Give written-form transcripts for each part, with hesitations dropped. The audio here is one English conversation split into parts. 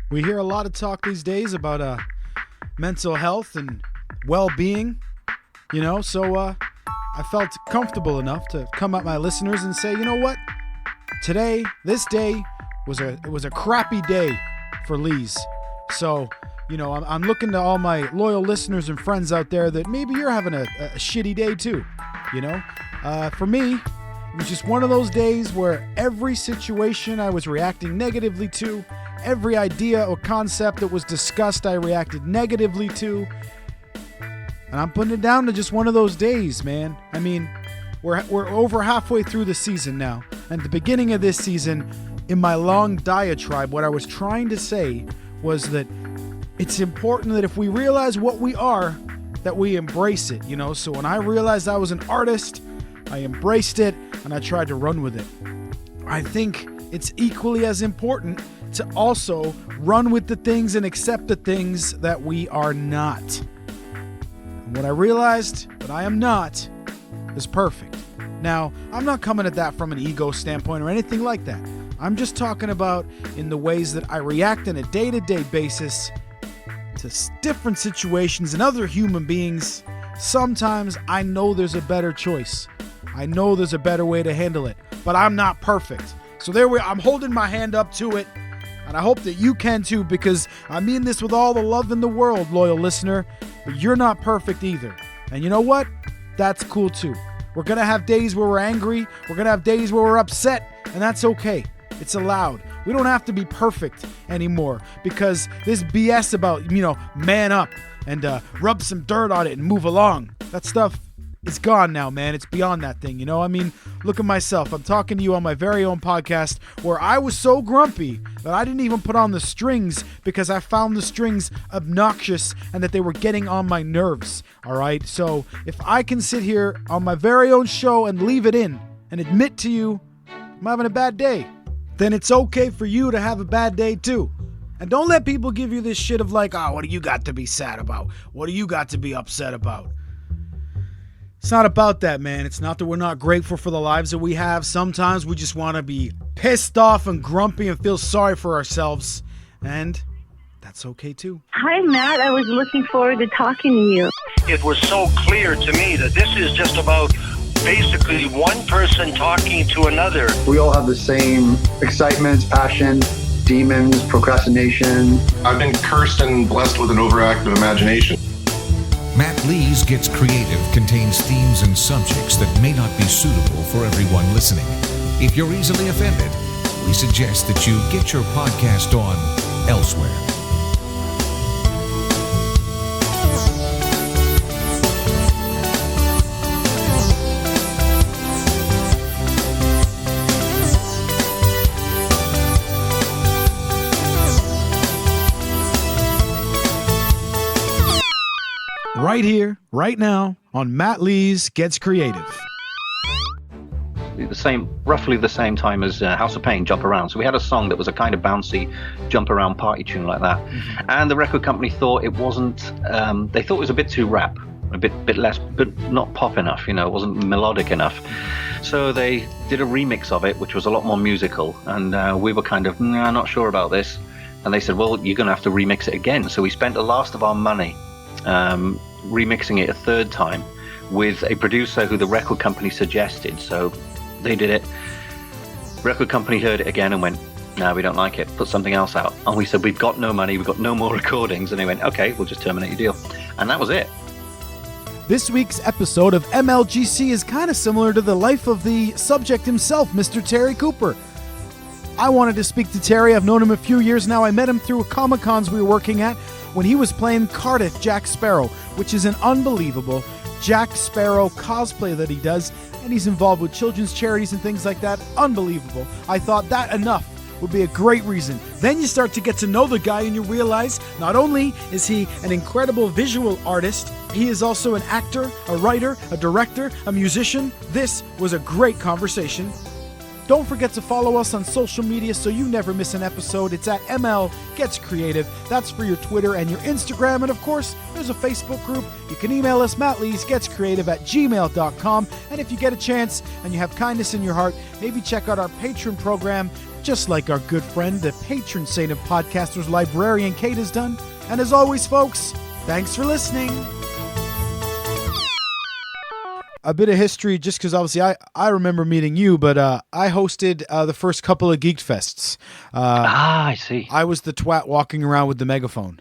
We hear a lot of talk these days about mental health and well-being, so I felt comfortable enough to come at my listeners and say, you know what? This day was a crappy day for Lees. So, I'm looking to all my loyal listeners and friends out there that maybe you're having a shitty day too, For me, it was just one of those days where every situation I was reacting negatively to, every idea or concept that was discussed I reacted negatively to, and I'm putting it down to just one of those days, man. I mean, we're over halfway through the season now, and at the beginning of this season, in my long diatribe, what I was trying to say was that it's important that if we realize what we are, that we embrace it, So when I realized I was an artist, I embraced it and I tried to run with it. I think it's equally as important to also run with the things and accept the things that we are not. And what I realized that I am not is perfect. Now, I'm not coming at that from an ego standpoint or anything like that. I'm just talking about in the ways that I react on a day-to-day basis to different situations and other human beings. Sometimes I know there's a better choice. I know there's a better way to handle it, but I'm not perfect. So I'm holding my hand up to it, and I hope that you can too, because I mean this with all the love in the world, loyal listener, but you're not perfect either. And you know what? That's cool too. We're going to have days where we're angry. We're going to have days where we're upset, and that's okay. It's allowed. We don't have to be perfect anymore, because this BS about, man up and rub some dirt on it and move along. That stuff is gone now, man. It's beyond that thing, Look at myself. I'm talking to you on my very own podcast where I was so grumpy that I didn't even put on the strings because I found the strings obnoxious and that they were getting on my nerves, all right? So if I can sit here on my very own show and leave it in and admit to you I'm having a bad day, then it's okay for you to have a bad day too. And don't let people give you this shit of like, what do you got to be sad about? What do you got to be upset about? It's not about that, man. It's not that we're not grateful for the lives that we have. Sometimes we just want to be pissed off and grumpy and feel sorry for ourselves. And that's okay too. Hi, Matt. I was looking forward to talking to you. It was so clear to me that this is just about basically one person talking to another. We all have the same excitements, passion, demons, procrastination. I've been cursed and blessed with an overactive imagination. MattLees Gets Creative contains themes and subjects that may not be suitable for everyone listening. If you're easily offended, we suggest that you get your podcast on elsewhere. Right here, right now, on MattLees Gets Creative. Roughly the same time as House of Pain, Jump Around. So we had a song that was a kind of bouncy jump around party tune like that. Mm-hmm. And the record company thought it wasn't, they thought it was a bit too rap, a bit less, but not pop enough, it wasn't melodic enough. So they did a remix of it, which was a lot more musical. And we were kind of, not sure about this. And they said, well, you're going to have to remix it again. So we spent the last of our money remixing it a third time with a producer who the record company suggested. So they did it. Record company heard it again and went, no, we don't like it. Put something else out. And we said, we've got no money. We've got no more recordings. And they went, okay, we'll just terminate your deal. And that was it. This week's episode of MLGC is kind of similar to the life of the subject himself, Mr. Terry Cooper. I wanted to speak to Terry. I've known him a few years now. I met him through Comic-Cons we were working at when he was playing Cardiff Jack Sparrow, which is an unbelievable Jack Sparrow cosplay that he does, and he's involved with children's charities and things like that. Unbelievable. I thought that enough would be a great reason. Then you start to get to know the guy and you realize not only is he an incredible visual artist, he is also an actor, a writer, a director, a musician. This was a great conversation. Don't forget to follow us on social media so you never miss an episode. It's at ML Gets Creative. That's for your Twitter and your Instagram. And of course, there's a Facebook group. You can email us, MattLeesGetsCreative@gmail.com. And if you get a chance and you have kindness in your heart, maybe check out our Patreon program. just like our good friend, the patron saint of podcasters, librarian Kate, has done. And as always, folks, thanks for listening. A bit of history, just because obviously I remember meeting you, but I hosted the first couple of Geek Fests. I see. I was the twat walking around with the megaphone.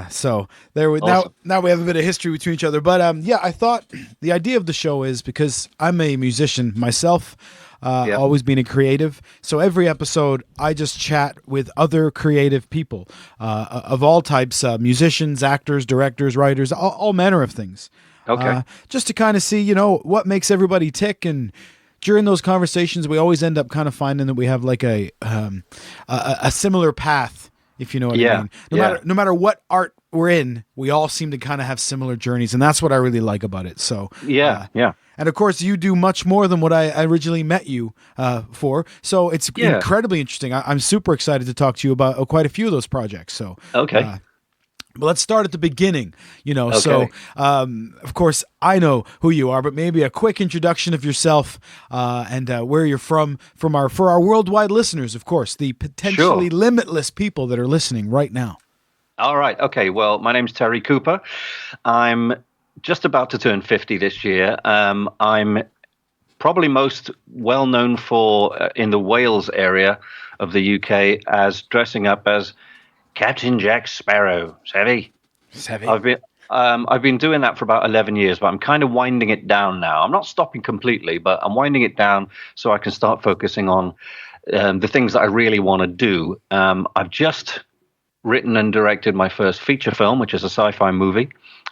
So there we Awesome. now we have a bit of history between each other. But yeah, I thought the idea of the show is because I'm a musician myself, always been a creative. So every episode, I just chat with other creative people of all types, musicians, actors, directors, writers, all manner of things. Okay. Just to kind of see, what makes everybody tick. And during those conversations, we always end up kind of finding that we have like a similar path, if you know what I mean. No matter what art we're in, we all seem to kind of have similar journeys, and that's what I really like about it. So yeah. And of course, you do much more than what I originally met you for. So it's incredibly interesting. I'm super excited to talk to you about quite a few of those projects. So Okay. but let's start at the beginning, Okay. So, of course, I know who you are, but maybe a quick introduction of yourself and where you're from for our worldwide listeners, of course, the potentially limitless people that are listening right now. All right. Okay. Well, my name's Terry Cooper. I'm just about to turn 50 this year. I'm probably most well known for in the Wales area of the UK as dressing up as Captain Jack Sparrow. Savvy? I've been doing that for about 11 years, but I'm kind of winding it down now. I'm not stopping completely, but I'm winding it down so I can start focusing on the things that I really want to do. I've just written and directed my first feature film, which is a sci-fi movie.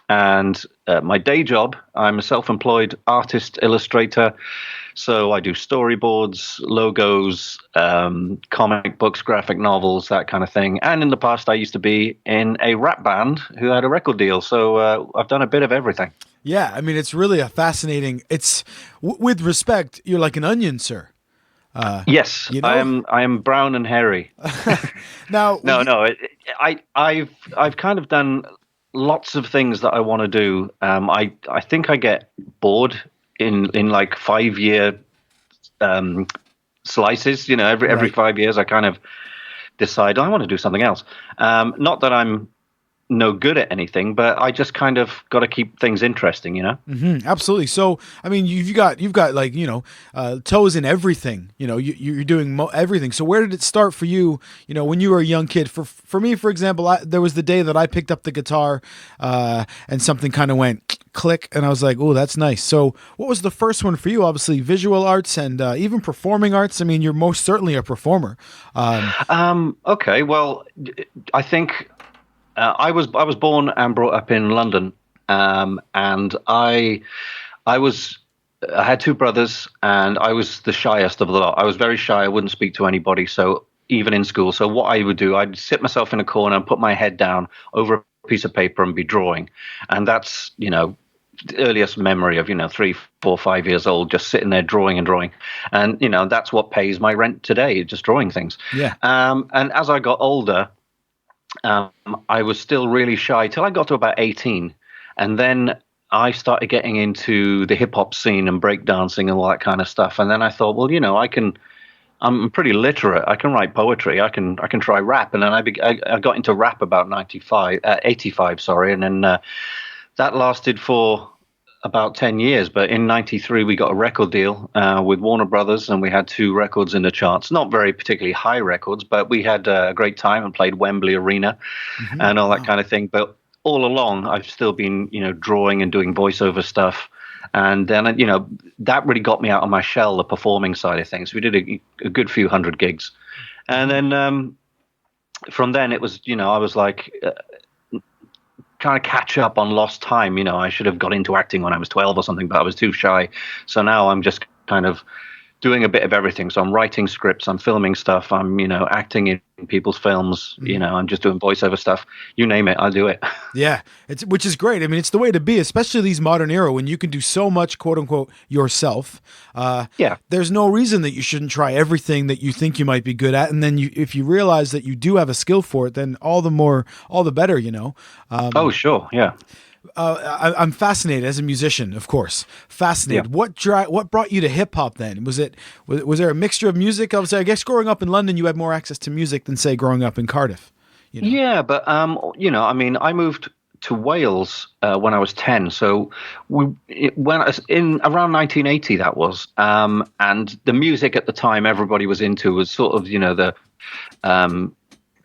And my day job, I'm a self-employed artist, illustrator. So I do storyboards, logos, comic books, graphic novels, that kind of thing. And in the past, I used to be in a rap band who had a record deal. So I've done a bit of everything. Yeah, I mean, it's really a fascinating. It's with respect, you're like an onion, sir. Yes, I am brown and hairy. Now, I've kind of done lots of things that I want to do. I think I get bored in like 5-year slices. Every 5 years I kind of decide I want to do something else. Not that I'm no good at anything, but I just kind of got to keep things interesting, Mm-hmm, absolutely. So, I mean, you've got like, toes in everything, you're doing everything. So where did it start for you, when you were a young kid? For me, for example, there was the day that I picked up the guitar and something kind of went click and I was like, oh, that's nice. So what was the first one for you? Obviously visual arts and even performing arts. I mean, you're most certainly a performer. Okay. Well, I think I was born and brought up in London, and I had 2 brothers, and I was the shyest of the lot. I was very shy. I wouldn't speak to anybody. So even in school, so what I would do, I'd sit myself in a corner and put my head down over a piece of paper and be drawing, and that's the earliest memory of 3, 4, 5 years old, just sitting there drawing and drawing, and that's what pays my rent today, just drawing things. Yeah. And as I got older, I was still really shy till I got to about 18. And then I started getting into the hip hop scene and breakdancing and all that kind of stuff. And then I thought, well, I'm pretty literate. I can write poetry. I can try rap. And then I got into rap about 85, sorry. And then that lasted for about 10 years. But in 93, we got a record deal with Warner Brothers, and we had 2 records in the charts. Not very particularly high records, but we had a great time and played Wembley Arena and all that kind of thing. But all along, I've still been, drawing and doing voiceover stuff. And then, that really got me out of my shell, the performing side of things. We did a good few hundred gigs. And then from then it was, I was like trying to catch up on lost time. I should have got into acting when I was 12 or something, but I was too shy. So now I'm just kind of doing a bit of everything. So I'm writing scripts, I'm filming stuff, I'm, acting in people's films, I'm just doing voiceover stuff. You name it, I'll do it. Yeah, which is great. I mean, it's the way to be, especially these modern era when you can do so much, quote unquote, yourself. Yeah. There's no reason that you shouldn't try everything that you think you might be good at. And then if you realize that you do have a skill for it, then all the better, Oh, sure. Yeah. I'm fascinated as a musician, of course. Fascinated. Yeah. What brought you to hip hop then? Was there a mixture of music? I guess growing up in London, you had more access to music than say growing up in Cardiff. You know? Yeah, but I mean, I moved to Wales when I was 10. So when I was in around 1980, that was, and the music at the time everybody was into was sort of the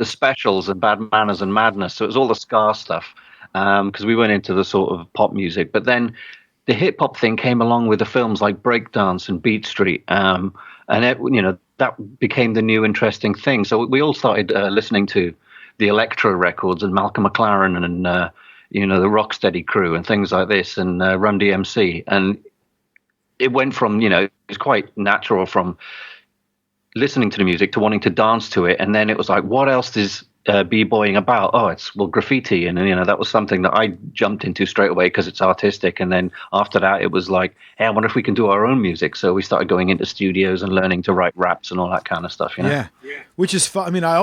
Specials and Bad Manners and Madness. So it was all the ska stuff because we went into the sort of pop music. But then the hip hop thing came along with the films like Breakdance and Beat Street, and that became the new interesting thing. So we all started listening to the Electro records and Malcolm McLaren and the Rocksteady crew and things like this and Run DMC, and it went from it's quite natural from listening to the music to wanting to dance to it, and then it was like, what else is b-boying about? Oh, it's graffiti, and that was something that I jumped into straight away because it's artistic. And then after that, it was like, hey, I wonder if we can do our own music. So we started going into studios and learning to write raps and all that kind of stuff. Yeah, which is fun. I mean, I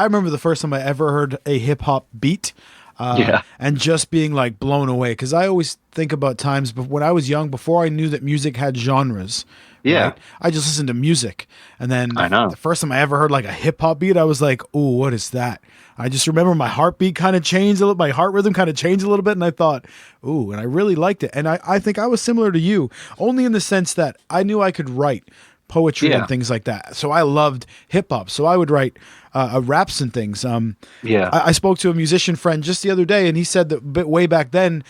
remember the first time I ever heard a hip hop beat. And just being like blown away, because I always think about times when I was young, before I knew that music had genres. Yeah, right? I just listened to music, and then I know the first time I ever heard like a hip hop beat, I was like, "Ooh, what is that?" I just remember my heartbeat kind of changed a little, my heart rhythm kind of changed a little bit, and I thought, "Ooh," and I really liked it. And I think I was similar to you, only in the sense that I knew I could write poetry and things like that. So I loved hip hop. So I would write raps and things. I spoke to a musician friend just the other day, and he said that way back then,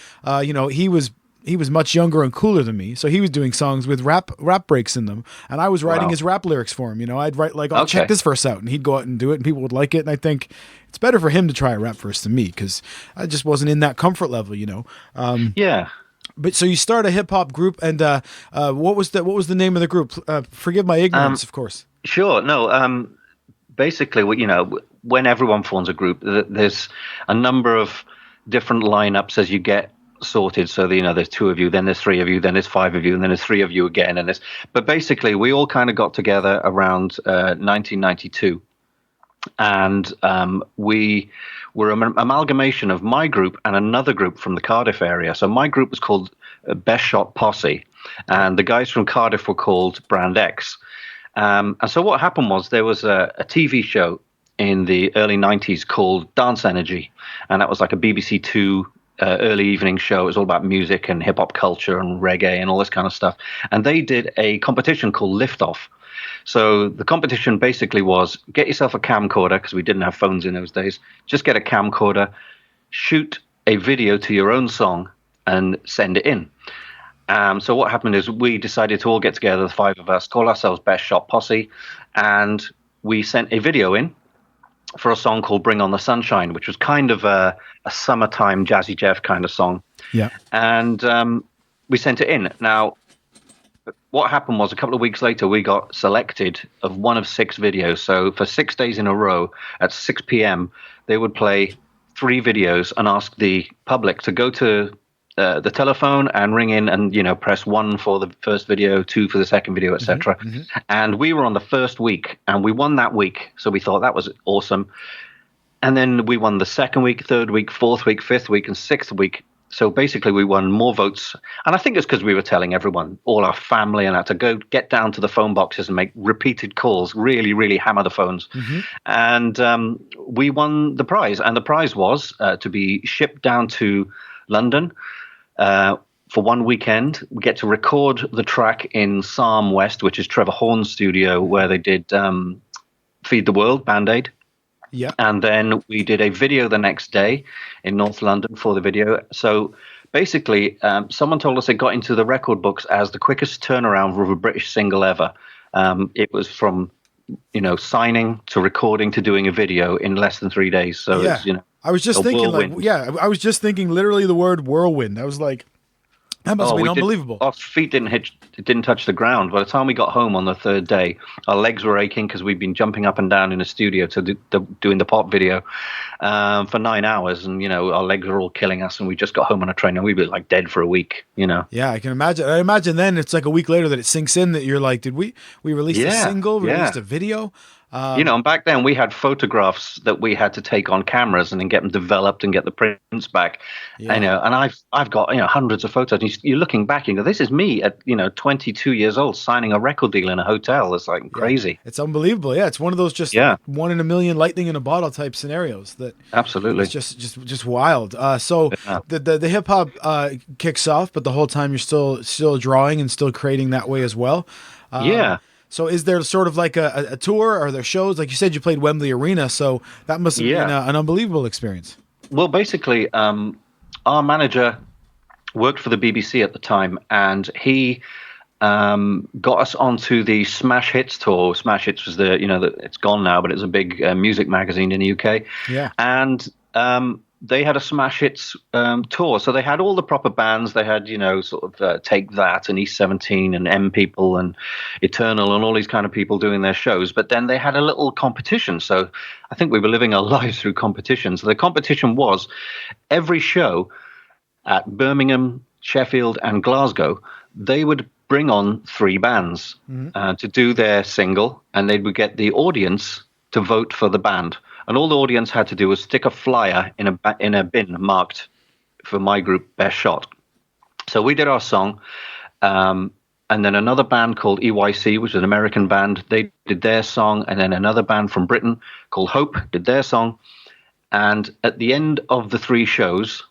he was much younger and cooler than me. So he was doing songs with rap breaks in them, and I was writing his rap lyrics for him. I'd write like, "Oh, check this verse out," and he'd go out and do it, and people would like it. And I think it's better for him to try a rap verse than me, because I just wasn't in that comfort level. But so you start a hip hop group, and what was the name of the group? Forgive my ignorance, of course. Sure. No. Basically, when everyone forms a group, there's a number of different lineups as you get sorted. So there's two of you, then there's three of you, then there's five of you, and then there's three of you again. But basically, we all kind of got together around 1992, and we were an amalgamation of my group and another group from the Cardiff area. So my group was called Best Shot Posse, and the guys from Cardiff were called Brand X. And so what happened was there was a TV show in the early 90s called Dance Energy, and that was like a BBC Two early evening show. It was all about music and hip-hop culture and reggae and all this kind of stuff. And they did a competition called Liftoff. So the competition basically was, get yourself a camcorder, because we didn't have phones in those days. Just get a camcorder, shoot a video to your own song, and send it in. So what happened is we decided to all get together, the five of us, call ourselves Best Shot Posse, and we sent a video in for a song called Bring On the Sunshine, which was kind of a summertime Jazzy Jeff kind of song. Yeah. And we sent it in. Now, what happened was a couple of weeks later, we got selected of one of 6 videos. So for 6 days in a row at 6 p.m., they would play 3 videos and ask the public to go to the telephone and ring in and, press 1 for the first video, 2 for the second video, etc. Mm-hmm. And we were on the first week, and we won that week. So we thought that was awesome. And then we won the second week, third week, fourth week, fifth week, and sixth week. So basically we won more votes. And I think it's because we were telling everyone, all our family and that, to go get down to the phone boxes and make repeated calls, really, really hammer the phones. Mm-hmm. And we won the prize. And the prize was to be shipped down to London for one weekend. We get to record the track in Psalm West, which is Trevor Horn's studio, where they did Feed the World, Band-Aid. Yeah. And then we did a video the next day in North London for the video. So basically, someone told us it got into the record books as the quickest turnaround of a British single ever. It was from, signing to recording to doing a video in less than 3 days. So yeah. It's, I was just thinking, whirlwind. I was just thinking literally the word whirlwind. I was like, that must have been unbelievable. Our feet didn't touch the ground. By the time we got home on the third day, our legs were aching because we'd been jumping up and down in the studio doing the pop video for 9 hours, and our legs were all killing us. And we just got home on a train, and we were like dead for a week. Yeah, I can imagine. I imagine then it's like a week later that it sinks in that you're like, did we released a single, released a video? And back then we had photographs that we had to take on cameras and then get them developed and get the prints back. Yeah. And I've got hundreds of photos. And you're looking back and you go, this is me at 22 years old signing a record deal in a hotel. It's like crazy. It's unbelievable. Yeah, it's one of those just one in a million, lightning in a bottle type scenarios. That absolutely, it's just wild. The hip hop kicks off, but the whole time you're still drawing and still creating that way as well. So is there sort of like a tour? Are there shows? Like you said, you played Wembley Arena, so that must have been an unbelievable experience. Well, basically, our manager worked for the BBC at the time, and he got us onto the Smash Hits tour. Smash Hits was it's gone now, but it's a big music magazine in the UK. Yeah. And they had a Smash Hits tour. So they had all the proper bands. They had, Take That and East 17 and M People and Eternal and all these kind of people doing their shows. But then they had a little competition. So I think we were living our lives through competition. So the competition was every show at Birmingham, Sheffield and Glasgow, they would bring on 3 bands to do their single, and they would get the audience to vote for the band. And all the audience had to do was stick a flyer in a bin marked for my group Best Shot. So we did our song, and then another band called EYC, which is an American band, they did their song, and then another band from Britain called Hope did their song. And at the end of the 3 shows,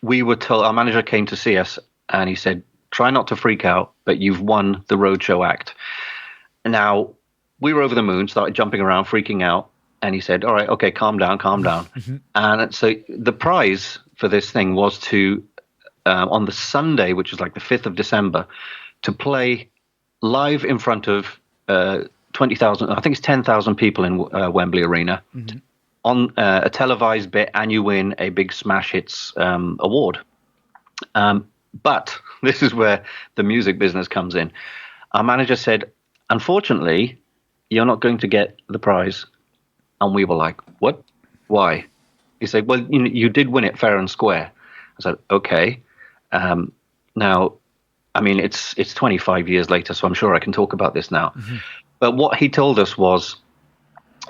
we were told, our manager came to see us, and he said, "Try not to freak out, but you've won the roadshow act." Now, we were over the moon, started jumping around, freaking out. And he said, "All right, okay, calm down." And so the prize for this thing was to, on the Sunday, which was like the 5th of December, to play live in front of 20,000, I think it's 10,000 people in Wembley Arena on a televised bit, and you win a big Smash Hits award. But this is where the music business comes in. Our manager said, "Unfortunately, you're not going to get the prize." And we were like, "What? Why?" He said, "Well, you did win it fair and square." I said, "Okay." Now, I mean, it's 25 years later, so I'm sure I can talk about this now. But what he told us was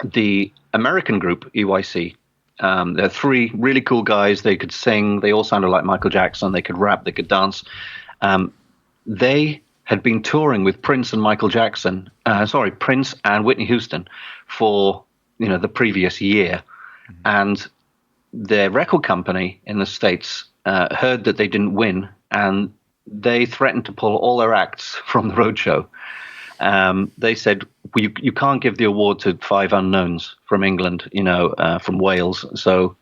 the American group, EYC, they're 3 really cool guys. They could sing. They all sounded like Michael Jackson. They could rap. They could dance. They had been touring with Prince and Prince and Whitney Houston for the previous year, and their record company in the States heard that they didn't win, and they threatened to pull all their acts from the roadshow. They said, well, you can't give the award to 5 unknowns from England, from Wales, so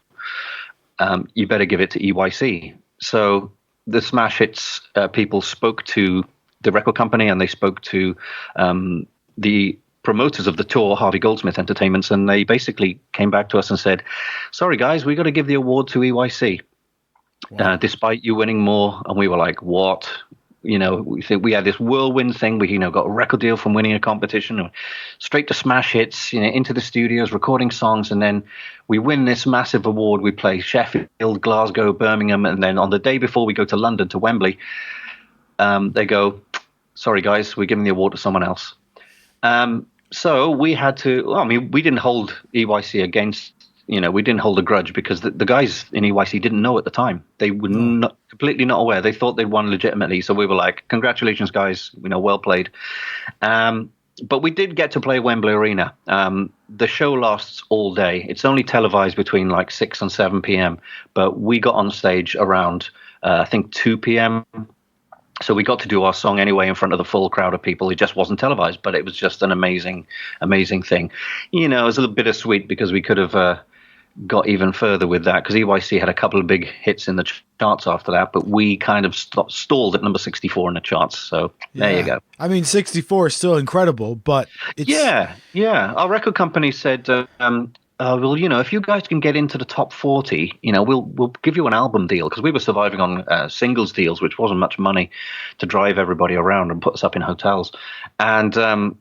you better give it to EYC. So the Smash Hits people spoke to the record company, and they spoke to the promoters of the tour, Harvey Goldsmith Entertainments, and they basically came back to us and said, "Sorry guys, we got to give the award to EYC, despite you winning more." And we were like, "What?" We think we had this whirlwind thing. We got a record deal from winning a competition, straight to Smash Hits, into the studios, recording songs, and then we win this massive award. We play Sheffield, Glasgow, Birmingham, and then on the day before we go to London, to Wembley, they go, "Sorry guys, we're giving the award to someone else." So we had to, we didn't hold EYC against, we didn't hold a grudge, because the guys in EYC didn't know at the time. They were completely not aware. They thought they'd won legitimately. So we were like, "Congratulations, guys, well played." But we did get to play Wembley Arena. The show lasts all day. It's only televised between like 6 and 7 p.m. But we got on stage around, I think, 2 p.m. So we got to do our song anyway in front of the full crowd of people. It just wasn't televised, but it was just an amazing, amazing thing. It was a little bittersweet, because we could have got even further with that, because EYC had a couple of big hits in the charts after that, but we kind of stalled at number 64 in the charts. So there you go. I mean, 64 is still incredible, but it's... Yeah. Our record company said, well, if you guys can get into the top 40, we'll give you an album deal, because we were surviving on singles deals, which wasn't much money to drive everybody around and put us up in hotels. And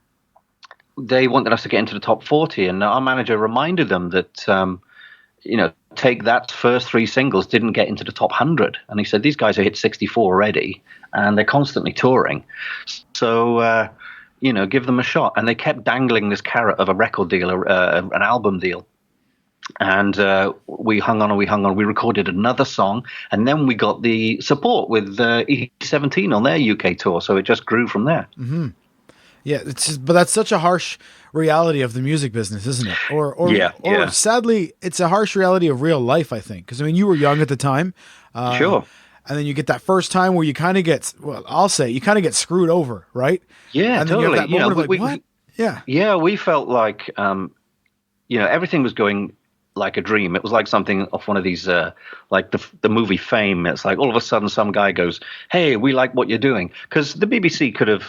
they wanted us to get into the top 40, and our manager reminded them that, Take That first 3 singles didn't get into the top 100. And he said, these guys have hit 64 already, and they're constantly touring. So, give them a shot. And they kept dangling this carrot of a record deal, an album deal. And we hung on. We recorded another song, and then we got the support with E17 on their UK tour. So it just grew from there. Mm-hmm. Yeah, but that's such a harsh reality of the music business, isn't it? Or sadly, it's a harsh reality of real life, I think. Because, I mean, you were young at the time. Sure. And then you get that first time where you kind of get, you kind of get screwed over, right? Yeah, and then totally. You have that moment of like, what? Yeah. Yeah, we felt like, everything was going like a dream. It was like something off one of these, like the movie Fame. It's like all of a sudden some guy goes, "Hey, we like what you're doing." Because the BBC could have,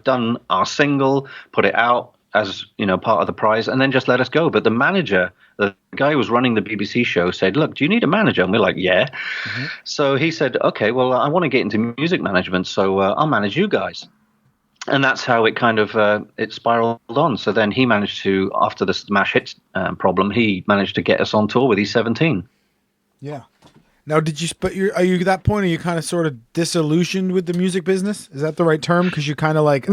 done our single, put it out as, part of the prize, and then just let us go. But the manager, the guy who was running the BBC show, said, "Look, do you need a manager?" And we're like, "Yeah." Mm-hmm. So he said, "Okay, well, I want to get into music management, so I'll manage you guys." And that's how it kind of it spiraled on. So then he managed to, after the smash hits problem, he managed to get us on tour with E17. Yeah. Now, are you at that point? Are you kind of sort of disillusioned with the music business? Is that the right term? Because you're kind of like,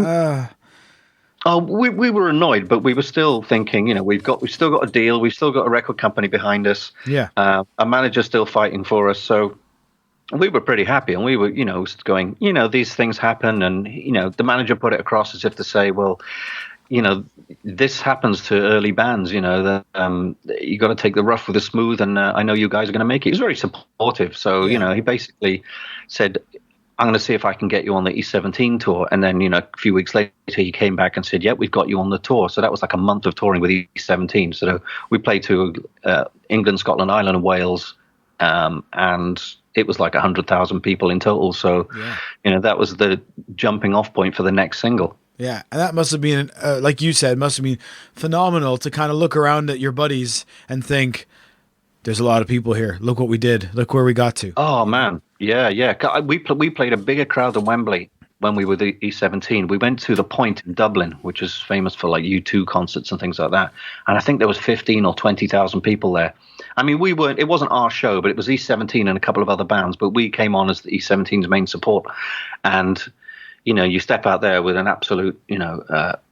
Oh, we were annoyed, but we were still thinking, we've still got a deal, we've still got a record company behind us. Yeah. A manager's still fighting for us, so we were pretty happy, and we were, going, these things happen, and the manager put it across as if to say, well, this happens to early bands, that you got to take the rough with the smooth, and I know you guys are going to make it. He was very supportive, so he basically said, "I'm going to see if I can get you on the E17 tour." And then, a few weeks later, he came back and said, "Yep, we've got you on the tour." So that was like a month of touring with E17. So we played to England, Scotland, Ireland, and Wales, and it was like 100,000 people in total. So, that was the jumping off point for the next single. Yeah, and that must have been, like you said, must have been phenomenal to kind of look around at your buddies and think, there's a lot of people here. Look what we did. Look where we got to. Oh, man. Yeah. We played a bigger crowd than Wembley when we were the E17. We went to the Point in Dublin, which is famous for like U2 concerts and things like that. And I think there was 15 or 20,000 people there. I mean, it wasn't our show, but it was E17 and a couple of other bands. But we came on as the E17's main support. And, you step out there with an absolute,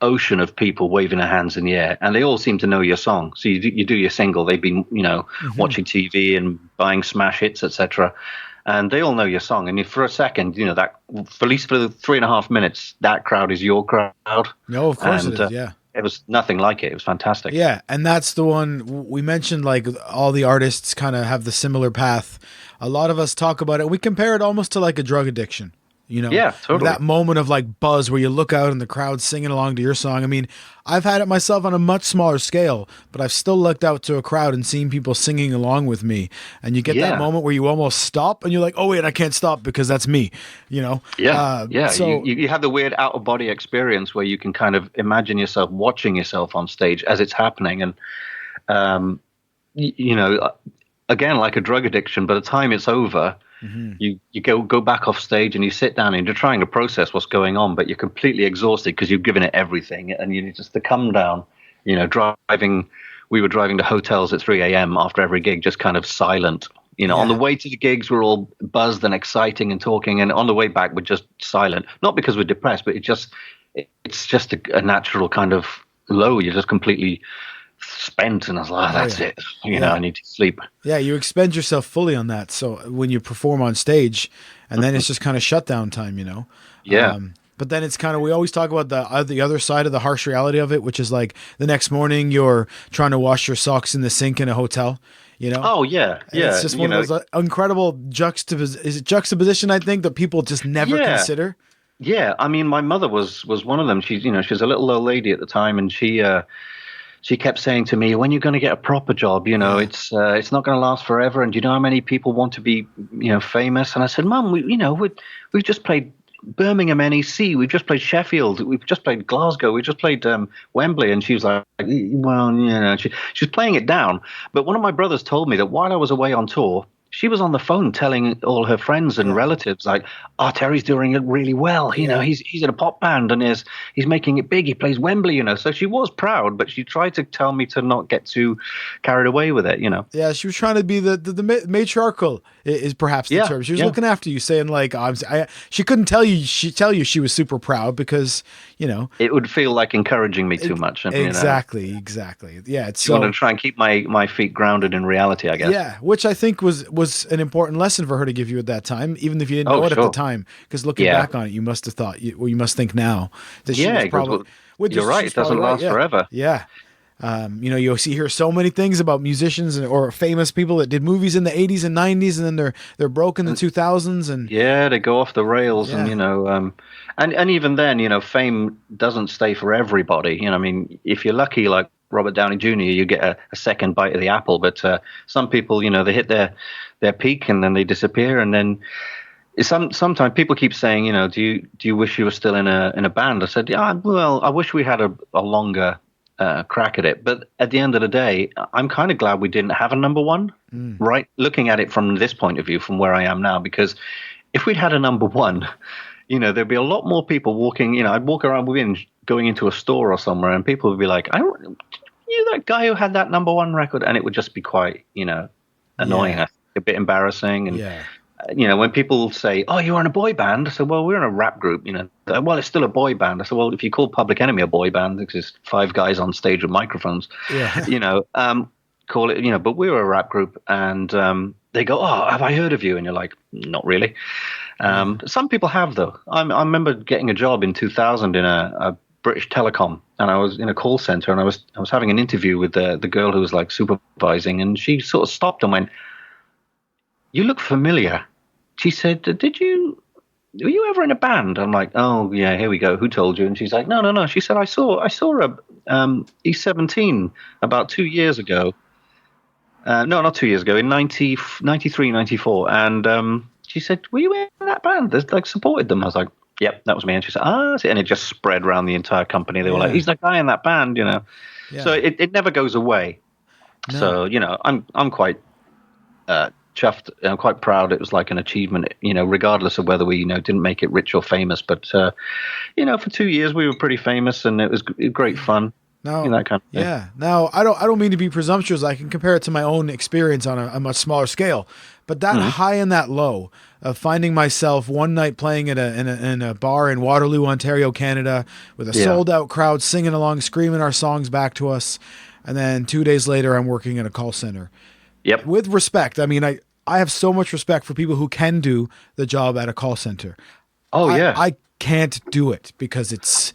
ocean of people waving their hands in the air, and they all seem to know your song. So you do your single. They've been, watching TV and buying smash hits, etc. And they all know your song. And if for a second, that for at least for the 3.5 minutes, that crowd is your crowd. No, of course it is. Yeah. It was nothing like it. It was fantastic. Yeah, and that's the one we mentioned, like all the artists kind of have the similar path. A lot of us talk about it. We compare it almost to like a drug addiction. Yeah, totally. That moment of like buzz where you look out and the crowd's singing along to your song. I mean, I've had it myself on a much smaller scale, but I've still looked out to a crowd and seen people singing along with me. And you get that moment where you almost stop and you're like, oh wait, I can't stop because that's me, Yeah. So you have the weird out of body experience where you can kind of imagine yourself watching yourself on stage as it's happening. And, again, like a drug addiction, by the time it's over, you go back off stage and you sit down and you're trying to process what's going on, but you're completely exhausted because you've given it everything, and you need just to come down. We were driving to hotels at 3 a.m. after every gig, just kind of silent. On the way to the gigs, we're all buzzed and exciting and talking, and on the way back, we're just silent. Not because we're depressed, but it's just a natural kind of low. You're just completely spent, and I was like, that's it. I need to sleep. Yeah, you expend yourself fully on that. So when you perform on stage, and then it's just kind of shutdown time, Yeah. But then it's kind of, we always talk about the other side of the harsh reality of it, which is like the next morning you're trying to wash your socks in the sink in a hotel. Oh yeah, yeah. It's just one of those incredible juxtaposition, I think, that people just never consider. Yeah, I mean, my mother was one of them. She's she was a little old lady at the time, and she kept saying to me, "When you're going to get a proper job, it's not going to last forever. And do you know how many people want to be, famous?" And I said, "Mum, we've just played Birmingham NEC, we've just played Sheffield, we've just played Glasgow, we just played Wembley." And she was like, "Well, she was playing it down." But one of my brothers told me that while I was away on tour, she was on the phone telling all her friends and relatives, like, "Oh, Terry's doing it really well. You know, he's in a pop band and he's making it big. He plays Wembley, you know." So she was proud, but she tried to tell me to not get too carried away with it, you know. Yeah, she was trying to be the matriarchal is perhaps the term. She was looking after you, saying like, she couldn't tell you she was super proud because, you know, it would feel like encouraging me too much. And, exactly. Yeah, it's so. I wanted to try and keep my feet grounded in reality, I guess. Yeah, which I think was an important lesson for her to give you at that time, even if you didn't know it at the time. Because looking back on it, you must have thought, you must think now that she was probably. You're right. It doesn't last forever. Yeah. You know, you'll hear so many things about musicians or famous people that did movies in the 80s and 90s, and then they're broke in the 2000s, and they go off the rails, and you know, and even then, you know, fame doesn't stay for everybody. You know, I mean, if you're lucky, like Robert Downey Jr., you get a second bite of the apple. But some people, you know, they hit their peak and then they disappear, and then sometimes people keep saying, you know, do you wish you were still in a band? I said, yeah, well, I wish we had a longer crack at it. But at the end of the day, I'm kind of glad we didn't have a number one, right? Looking at it from this point of view, from where I am now, because if we'd had a number one, you know, there'd be a lot more people walking, you know, I'd walk around going into a store or somewhere, and people would be like, you that guy who had that number one record, and it would just be quite, you know, annoying, a bit embarrassing. And you know, when people say, "Oh, you're in a boy band," I said, "Well, we're in a rap group." You know, well, it's still a boy band. I said, "Well, if you call Public Enemy a boy band, because it's 5 guys on stage with microphones, you know, call it, you know." But we were a rap group, and they go, "Oh, have I heard of you?" And you're like, "Not really." Some people have, though. I remember getting a job in 2000 in a British Telecom, and I was in a call center, and I was having an interview with the girl who was like supervising, and she sort of stopped and went, "You look familiar." She said, were you ever in a band? I'm like, "Oh yeah, here we go. Who told you?" And she's like, No. She said, I saw a E17 about 2 years ago. No, not 2 years ago, in 93, 94. And she said, "Were you in that band that like supported them?" I was like, "Yep, that was me." And she said, "That's it." And it just spread around the entire company. They were like, "He's that guy in that band," you know. Yeah. So it never goes away. No. So, you know, I'm quite chuffed. I'm quite proud. It was like an achievement, you know, regardless of whether we, you know, didn't make it rich or famous. But, you know, for 2 years we were pretty famous, and it was great fun. No, you know, that kind of thing. Yeah. Now, I don't mean to be presumptuous. I can compare it to my own experience on a much smaller scale. But that high and that low of finding myself one night playing in a bar in Waterloo, Ontario, Canada, with a sold out crowd singing along, screaming our songs back to us, and then 2 days later I'm working in a call center. Yep. With respect, I mean, I have so much respect for people who can do the job at a call center. I can't do it because it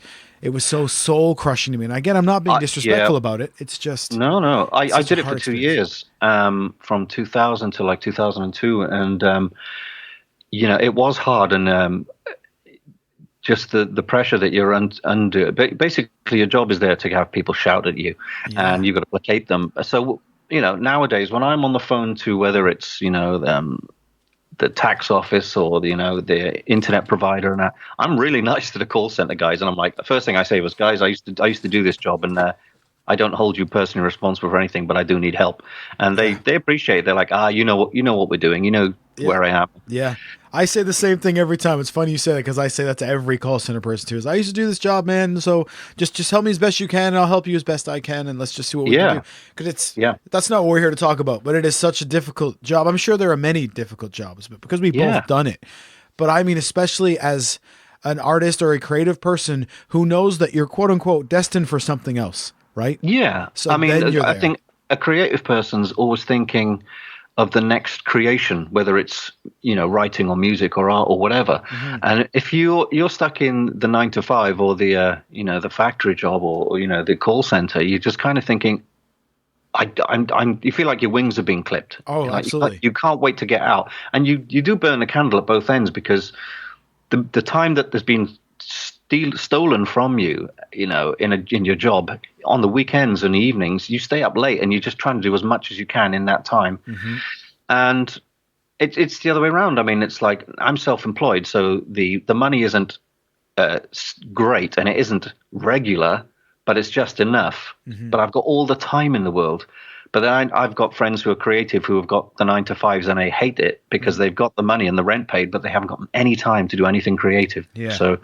was so soul crushing to me. And again, I'm not being disrespectful about it. It's just no. I did it for 2 years, from 2000 to like 2002, and you know, it was hard, and just the pressure that you're under. Basically, your job is there to have people shout at you, and you've got to placate them. So, you know, nowadays when I'm on the phone to whether it's, you know, the tax office or the, you know, the internet provider, and I'm really nice to the call center guys, and I'm like, the first thing I say was, "Guys, I used to do this job, and I don't hold you personally responsible for anything, but I do need help." And they appreciate it. They're like, you know what we're doing, you know where I am. Yeah. I say the same thing every time. It's funny you say that, because I say that to every call center person too. Is I used to do this job, man. So just help me as best you can, and I'll help you as best I can, and let's just see what we can do. Because that's not what we're here to talk about. But it is such a difficult job. I'm sure there are many difficult jobs, but because we've both done it. But I mean, especially as an artist or a creative person who knows that you're quote unquote destined for something else, right? Yeah. So I mean, I think a creative person's always thinking of the next creation, whether it's, you know, writing or music or art or whatever. And if you're stuck in the 9 to 5 or the you know, the factory job or you know, the call center, you're just kind of thinking, you feel like your wings are being clipped. Oh, absolutely. You can't wait to get out, and you do burn the candle at both ends, because the time that there's been stolen from you, you know, in your job on the weekends and evenings, you stay up late and you're just trying to do as much as you can in that time. And it's the other way around. I mean, it's like, I'm self-employed, so the money isn't great and it isn't regular, but it's just enough. But I've got all the time in the world. But then I've got friends who are creative who have got the 9-to-5s and they hate it because they've got the money and the rent paid, but they haven't got any time to do anything creative. Yeah. So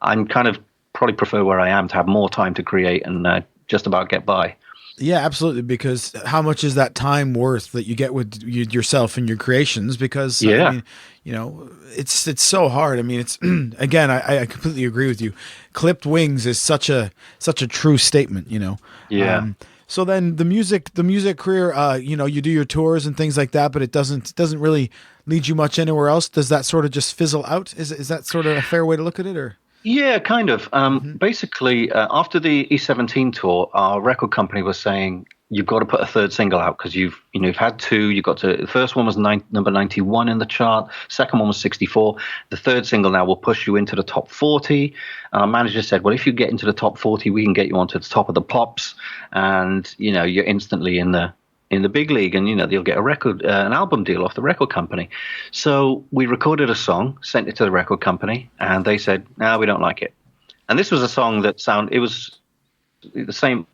I'm kind of probably prefer where I am to have more time to create and just about get by. Yeah, absolutely. Because how much is that time worth that you get with yourself and your creations? Because I mean, you know, it's so hard. I mean, it's again, I completely agree with you. Clipped wings is such a true statement. You know. Yeah. So then the music career, you know, you do your tours and things like that, but it doesn't really lead you much anywhere else. Does that sort of just fizzle out? Is that sort of a fair way to look at it, or? Yeah, kind of. Basically, after the E17 tour, our record company was saying, you've got to put a third single out because you've had two. The first one was number 91 in the chart. Second one was 64. The third single now will push you into the top 40. And our manager said, well, if you get into the top 40, we can get you onto the top of the pops, and you're instantly in the big league, and you'll get an album deal off the record company. So we recorded a song, sent it to the record company, and they said, no, we don't like it. And this was a song that it was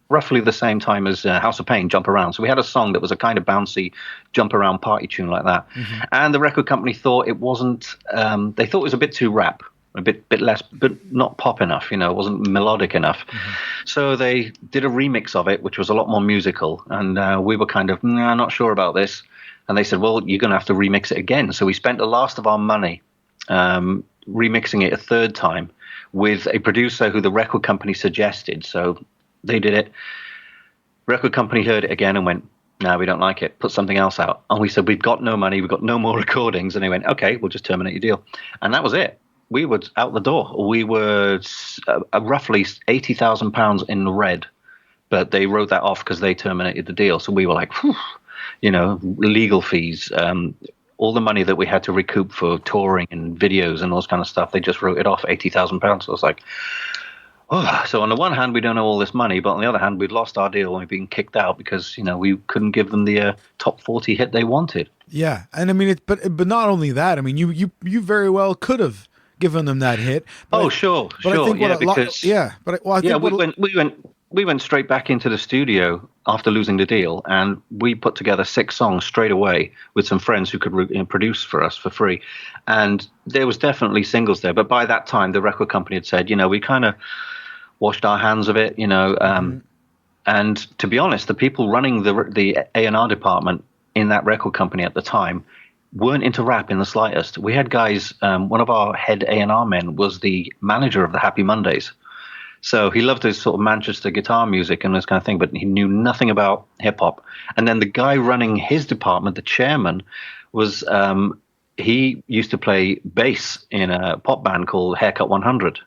roughly the same time as House of Pain, Jump Around. So we had a song that was a kind of bouncy jump around party tune like that. And the record company thought it wasn't, they thought it was a bit too rap, a bit less, but not pop enough, it wasn't melodic enough. So they did a remix of it, which was a lot more musical. And we were kind of, not sure about this. And they said, well, you're going to have to remix it again. So we spent the last of our money remixing it a third time with a producer who the record company suggested. So they did it. Record company heard it again and went, no, we don't like it. Put something else out. And we said, we've got no money. We've got no more recordings. And they went, okay, we'll just terminate your deal. And that was it. We were out the door. We were roughly £80,000 in the red, but they wrote that off because they terminated the deal. So we were like, whew, legal fees, all the money that we had to recoup for touring and videos and all this kind of stuff. They just wrote it off, £80,000. So I was like, oh. So on the one hand, we don't know all this money, but on the other hand, we'd lost our deal and we'd been kicked out because we couldn't give them the top 40 hit they wanted. Yeah, and I mean, but not only that. I mean, you very well could have given them that hit. Sure. We went straight back into the studio after losing the deal, and we put together 6 songs straight away with some friends who could produce for us for free. And there was definitely singles there, but by that time, the record company had said, we kind of washed our hands of it, And to be honest, the people running the A&R department in that record company at the time weren't into rap in the slightest. We had guys, one of our head A&R men was the manager of the Happy Mondays. So he loved his sort of Manchester guitar music and this kind of thing, but he knew nothing about hip hop. And then the guy running his department, the chairman, was he used to play bass in a pop band called Haircut 100,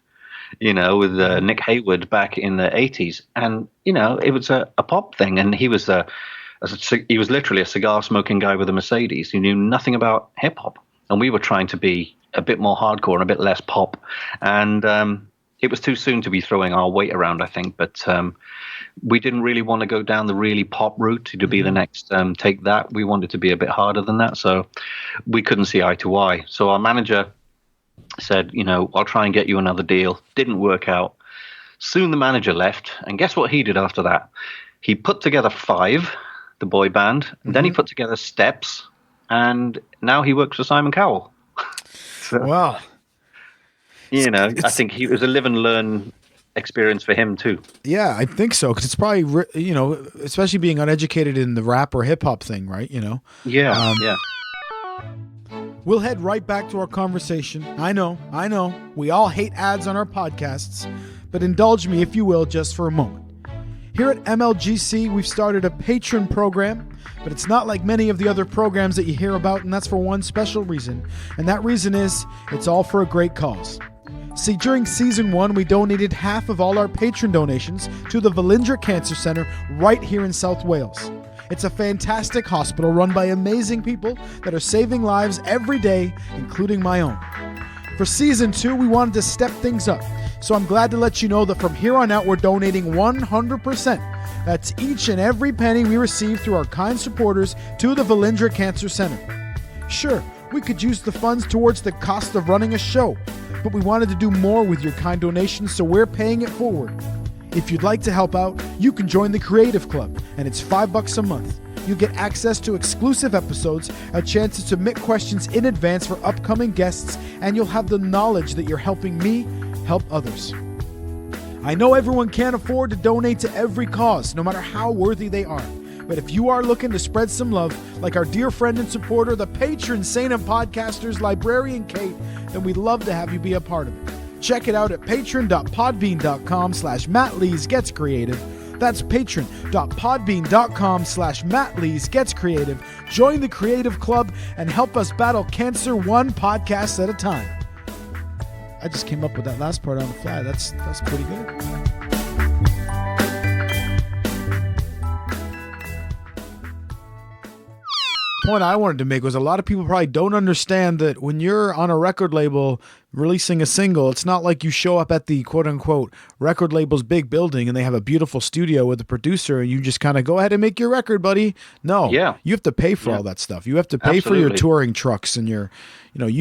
with Nick Hayward back in the 80s. And, it was a pop thing. And he was literally a cigar smoking guy with a Mercedes who knew nothing about hip hop. And we were trying to be a bit more hardcore and a bit less pop. And it was too soon to be throwing our weight around, I think. But we didn't really want to go down the really pop route to be the next Take That. We wanted to be a bit harder than that. So we couldn't see eye to eye. So our manager said, I'll try and get you another deal. Didn't work out. Soon the manager left. And guess what he did after that? He put together 5, the boy band. And then he put together Steps. And now he works for Simon Cowell. So, wow. I think it was a live and learn experience for him too. Yeah, I think so. Because it's probably, especially being uneducated in the rap or hip hop thing, right? Yeah. We'll head right back to our conversation. I know. We all hate ads on our podcasts, but indulge me, if you will, just for a moment. Here at MLGC, we've started a patron program, but it's not like many of the other programs that you hear about, and that's for one special reason. And that reason is, it's all for a great cause. See, during season 1, we donated half of all our patron donations to the Velindre Cancer Center right here in South Wales. It's a fantastic hospital run by amazing people that are saving lives every day, including my own. For season 2, we wanted to step things up, so I'm glad to let you know that from here on out, we're donating 100%. That's each and every penny we receive through our kind supporters to the Velindre Cancer Center. Sure, we could use the funds towards the cost of running a show, but we wanted to do more with your kind donations, so we're paying it forward. If you'd like to help out, you can join the Creative Club, and it's $5 a month. You get access to exclusive episodes, a chance to submit questions in advance for upcoming guests, and you'll have the knowledge that you're helping me help others. I know everyone can't afford to donate to every cause, no matter how worthy they are. But if you are looking to spread some love, like our dear friend and supporter, the patron saint of podcasters, Librarian Kate, then we'd love to have you be a part of it. Check it out at patron.podbean.com/MattLees Gets Creative. That's patron.podbean.com/MattLees Gets Creative. Join the Creative Club and help us battle cancer one podcast at a time. I just came up with that last part on the fly. That's pretty good. Point I wanted to make was a lot of people probably don't understand that when you're on a record label releasing a single, it's not like you show up at the quote-unquote record label's big building and they have a beautiful studio with a producer and you just kind of go ahead and make your record, buddy. No, you have to pay for all that stuff. You have to pay for your touring trucks and you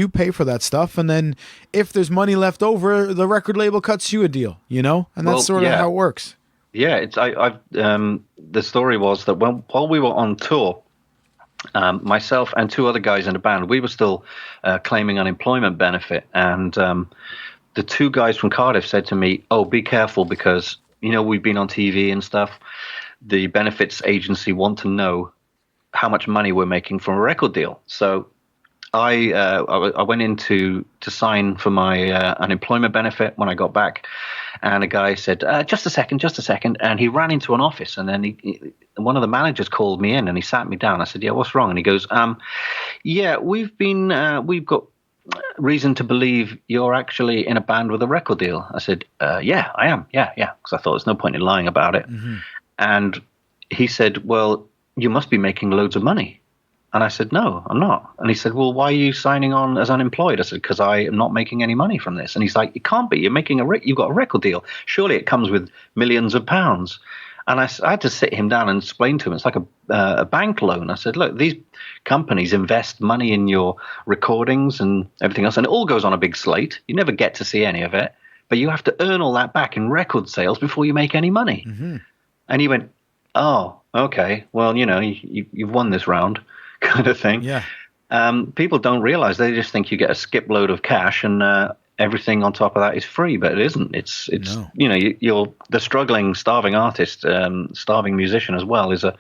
pay for that stuff. And then if there's money left over, the record label cuts you a deal, and that's sort of how it works. Yeah, the story was that while we were on tour, myself and two other guys in the band, we were still claiming unemployment benefit. And the two guys from Cardiff said to me, "Oh, be careful because, we've been on TV and stuff. The benefits agency want to know how much money we're making from a record deal." So I went in to sign for my unemployment benefit when I got back. And a guy said, just a second. And he ran into an office. And then one of the managers called me in and he sat me down. I said, "Yeah, what's wrong?" And he goes, we've got reason to believe you're actually in a band with a record deal. I said, yeah, I am. Yeah. Because I thought there's no point in lying about it. Mm-hmm. And he said, "Well, you must be making loads of money." And I said, "No, I'm not." And he said, "Well, why are you signing on as unemployed?" I said, "Because I am not making any money from this." And he's like, "It can't be. You're making you've got a record deal. Surely it comes with millions of pounds." And I had to sit him down and explain to him, it's like a bank loan. I said, "Look, these companies invest money in your recordings and everything else, and it all goes on a big slate. You never get to see any of it, but you have to earn all that back in record sales before you make any money." Mm-hmm. And he went, "Oh, okay. Well, you've won this round." Kind of thing. Yeah. People don't realize, they just think you get a skip load of cash and everything on top of that is free, but it isn't. It's you're the struggling, starving artist, starving musician as well is a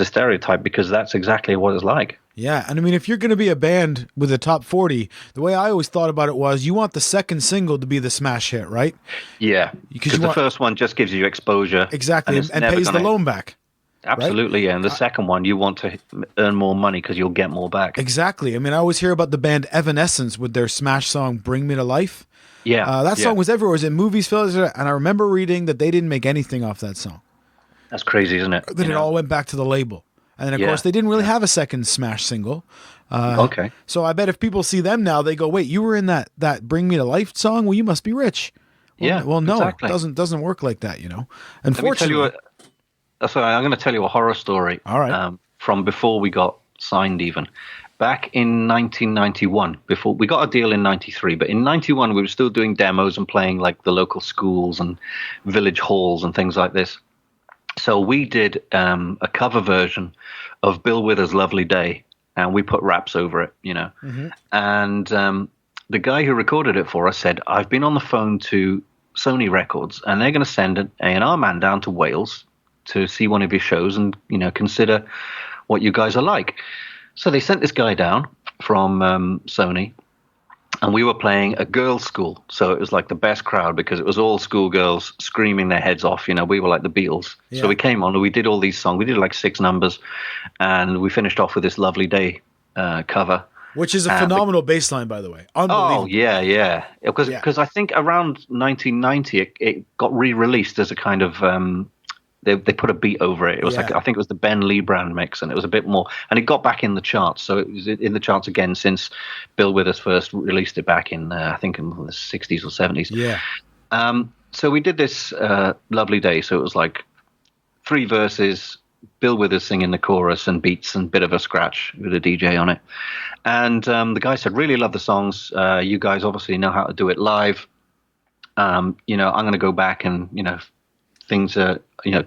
stereotype because that's exactly what it's like. Yeah, and I mean, if you're going to be a band with a top 40, the way I always thought about it was you want the second single to be the smash hit, right? Yeah, because the first one just gives you exposure. Exactly, and pays the loan back. Absolutely, right? Yeah. And the second one, you want to earn more money because you'll get more back. Exactly. I mean, I always hear about the band Evanescence with their smash song "Bring Me to Life." Yeah, that song was everywhere. It was in movies, films, and I remember reading that they didn't make anything off that song. That's crazy, isn't it? Then it all went back to the label, and then of course they didn't really have a second smash single. Okay. So I bet if people see them now, they go, "Wait, you were in that "Bring Me to Life" song? Well, you must be rich." Well, no, exactly. It doesn't work like that, Unfortunately. Sorry, I'm going to tell you a horror story. All right. From before we got signed even. Back in 1991, before we got a deal in 93, but in 91 we were still doing demos and playing like the local schools and village halls and things like this. So we did a cover version of Bill Withers' Lovely Day, and we put raps over it, Mm-hmm. And the guy who recorded it for us said, "I've been on the phone to Sony Records, and they're going to send an A&R man down to Wales to see one of your shows and, consider what you guys are like." So they sent this guy down from Sony, and we were playing a girls' school. So it was like the best crowd because it was all schoolgirls screaming their heads off. We were like the Beatles. Yeah. So we came on and we did all these songs. We did like 6 numbers, and we finished off with this Lovely Day cover. Which is a phenomenal bass line, by the way. Unbelievable. Oh, yeah. Because I think around 1990, it got re-released as a kind of... They put a beat over it. It was like, I think it was the Ben Lee brand mix, and it was a bit more, and it got back in the charts. So it was in the charts again since Bill Withers first released it back in, I think in the 60s or 70s. Yeah. So we did this Lovely Day. So it was like 3 verses, Bill Withers singing the chorus and beats and bit of a scratch with a DJ on it. And the guy said, "Really love the songs. You guys obviously know how to do it live. I'm going to go back and, things are,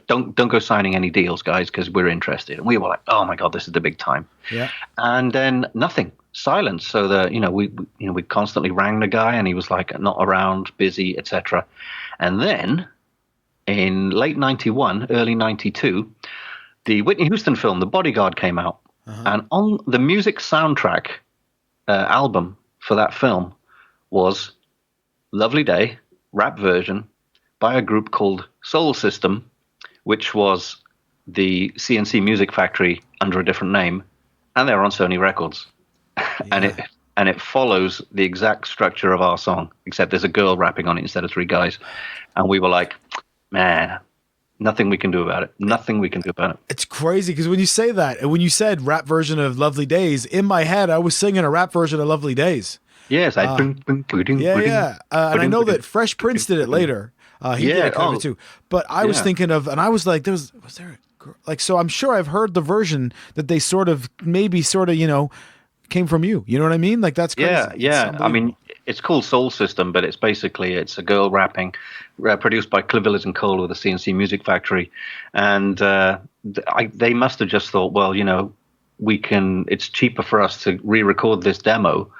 don't go signing any deals, guys, because we're interested. And we were like, oh my God, this is the big time. Yeah. And then nothing, silence. So we constantly rang the guy, and he was like, not around, busy, etc. And then in late 91, early 92, the Whitney Houston film, The Bodyguard, came out. And on the music soundtrack album for that film was Lovely Day, rap version, by a group called Soul System, which was the CNC Music Factory under a different name, and they're on Sony Records. Yeah. And it follows the exact structure of our song, except there's a girl rapping on it instead of three guys. And we were like, man, nothing we can do about it. Nothing we can do about it. It's crazy because when you say that, and when you said rap version of Lovely Days, in my head, I was singing a rap version of Lovely Days. Yes, and I know that Fresh Prince did it later. He did it kind of too. But I was thinking of, and I was like, was there a girl? Like, so I'm sure I've heard the version that they maybe came from you. You know what I mean? Like, that's crazy. Yeah. I mean, it's called Soul System, but it's a girl rapping, produced by Clavillas and Cole with the CNC Music Factory. And they must have just thought, well, it's cheaper for us to re-record this demo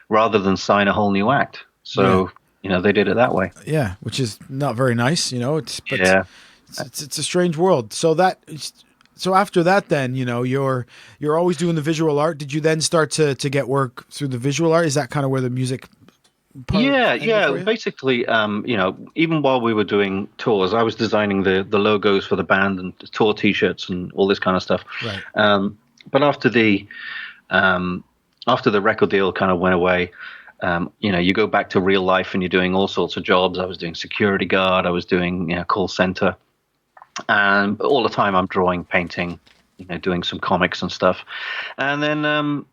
rather than sign a whole new act. So, they did it that way. Yeah, which is not very nice, It's a strange world. So after that, then, you're always doing the visual art. Did you then start to get work through the visual art? Is that kind of where the music part? Yeah. Basically, even while we were doing tours, I was designing the logos for the band and the tour T-shirts and all this kind of stuff. Right. But after the record deal kind of went away, you go back to real life and you're doing all sorts of jobs. I was doing security guard. I was doing call center. And all the time I'm drawing, painting, doing some comics and stuff. And then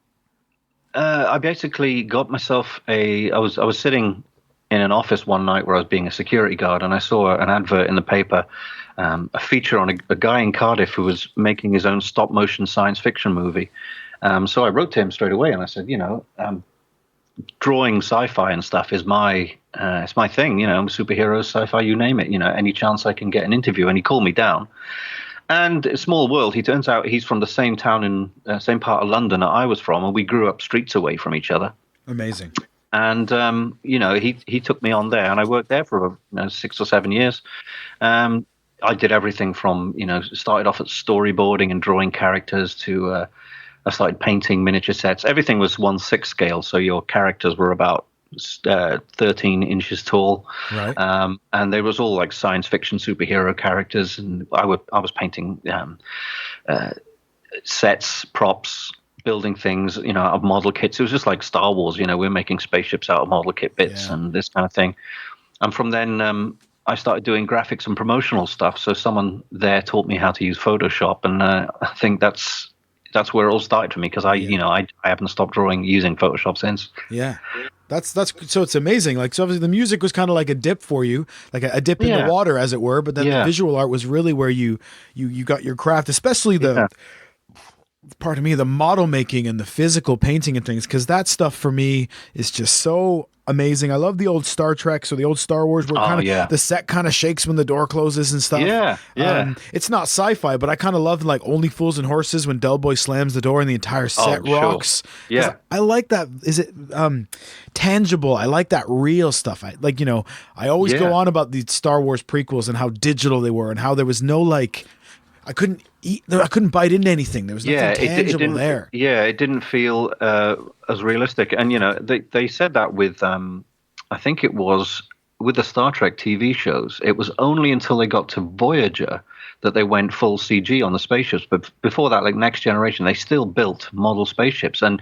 I basically got myself I was sitting in an office one night where I was being a security guard, and I saw an advert in the paper, a feature on a guy in Cardiff who was making his own stop motion science fiction movie. So I wrote to him straight away and I said, drawing sci-fi and stuff is it's my thing, superheroes, sci-fi, you name it, any chance I can get an interview. And he called me down. And a small world, he turns out he's from the same town in same part of London that I was from, and we grew up streets away from each other. Amazing. And he took me on there, and I worked there for 6 or 7 years. I did everything from started off at storyboarding and drawing characters to I started painting miniature sets. Everything was 1/6 scale, so your characters were about 13 inches tall. Right. And they was all like science fiction superhero characters, and I was painting sets, props, building things, out of model kits. It was just like Star Wars, we're making spaceships out of model kit bits and this kind of thing. And from then I started doing graphics and promotional stuff. So someone there taught me how to use Photoshop, and I think that's where it all started for me, because I haven't stopped using Photoshop since. Yeah. That's so it's amazing. Like, so obviously the music was kind of like a dip for you, like a dip in the water, as it were. But then the visual art was really where you got your craft, especially the model making and the physical painting and things, because that stuff for me is just so amazing. I love the old Star Trek, so the old Star Wars, where the set kind of shakes when the door closes and stuff. Yeah. It's not sci-fi, but I kind of love like Only Fools and Horses when Del Boy slams the door and the entire set rocks. Sure. Yeah, I like that. Is it tangible? I like that real stuff. I always go on about the Star Wars prequels and how digital they were and how there was no I couldn't bite into anything. There was nothing tangible there. Yeah, it didn't feel as realistic. And, they said that with, I think it was with the Star Trek TV shows. It was only until they got to Voyager that they went full CG on the spaceships. But before that, like Next Generation, they still built model spaceships. And,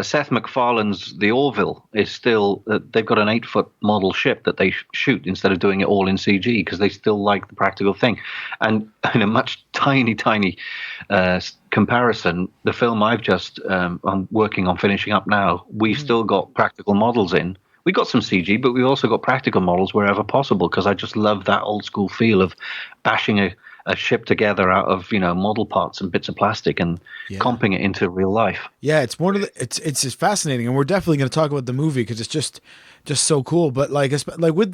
Seth MacFarlane's The Orville is still, they've got an 8-foot model ship that they shoot instead of doing it all in CG, because they still like the practical thing. And in a much tiny comparison, the film I'm working on finishing up now, we've still got practical models in. We got some CG, but we also got practical models wherever possible, because I just love that old school feel of bashing a ship together out of model parts and bits of plastic and comping it into real life. Yeah, it's it's just fascinating, and we're definitely going to talk about the movie because it's just so cool. But like with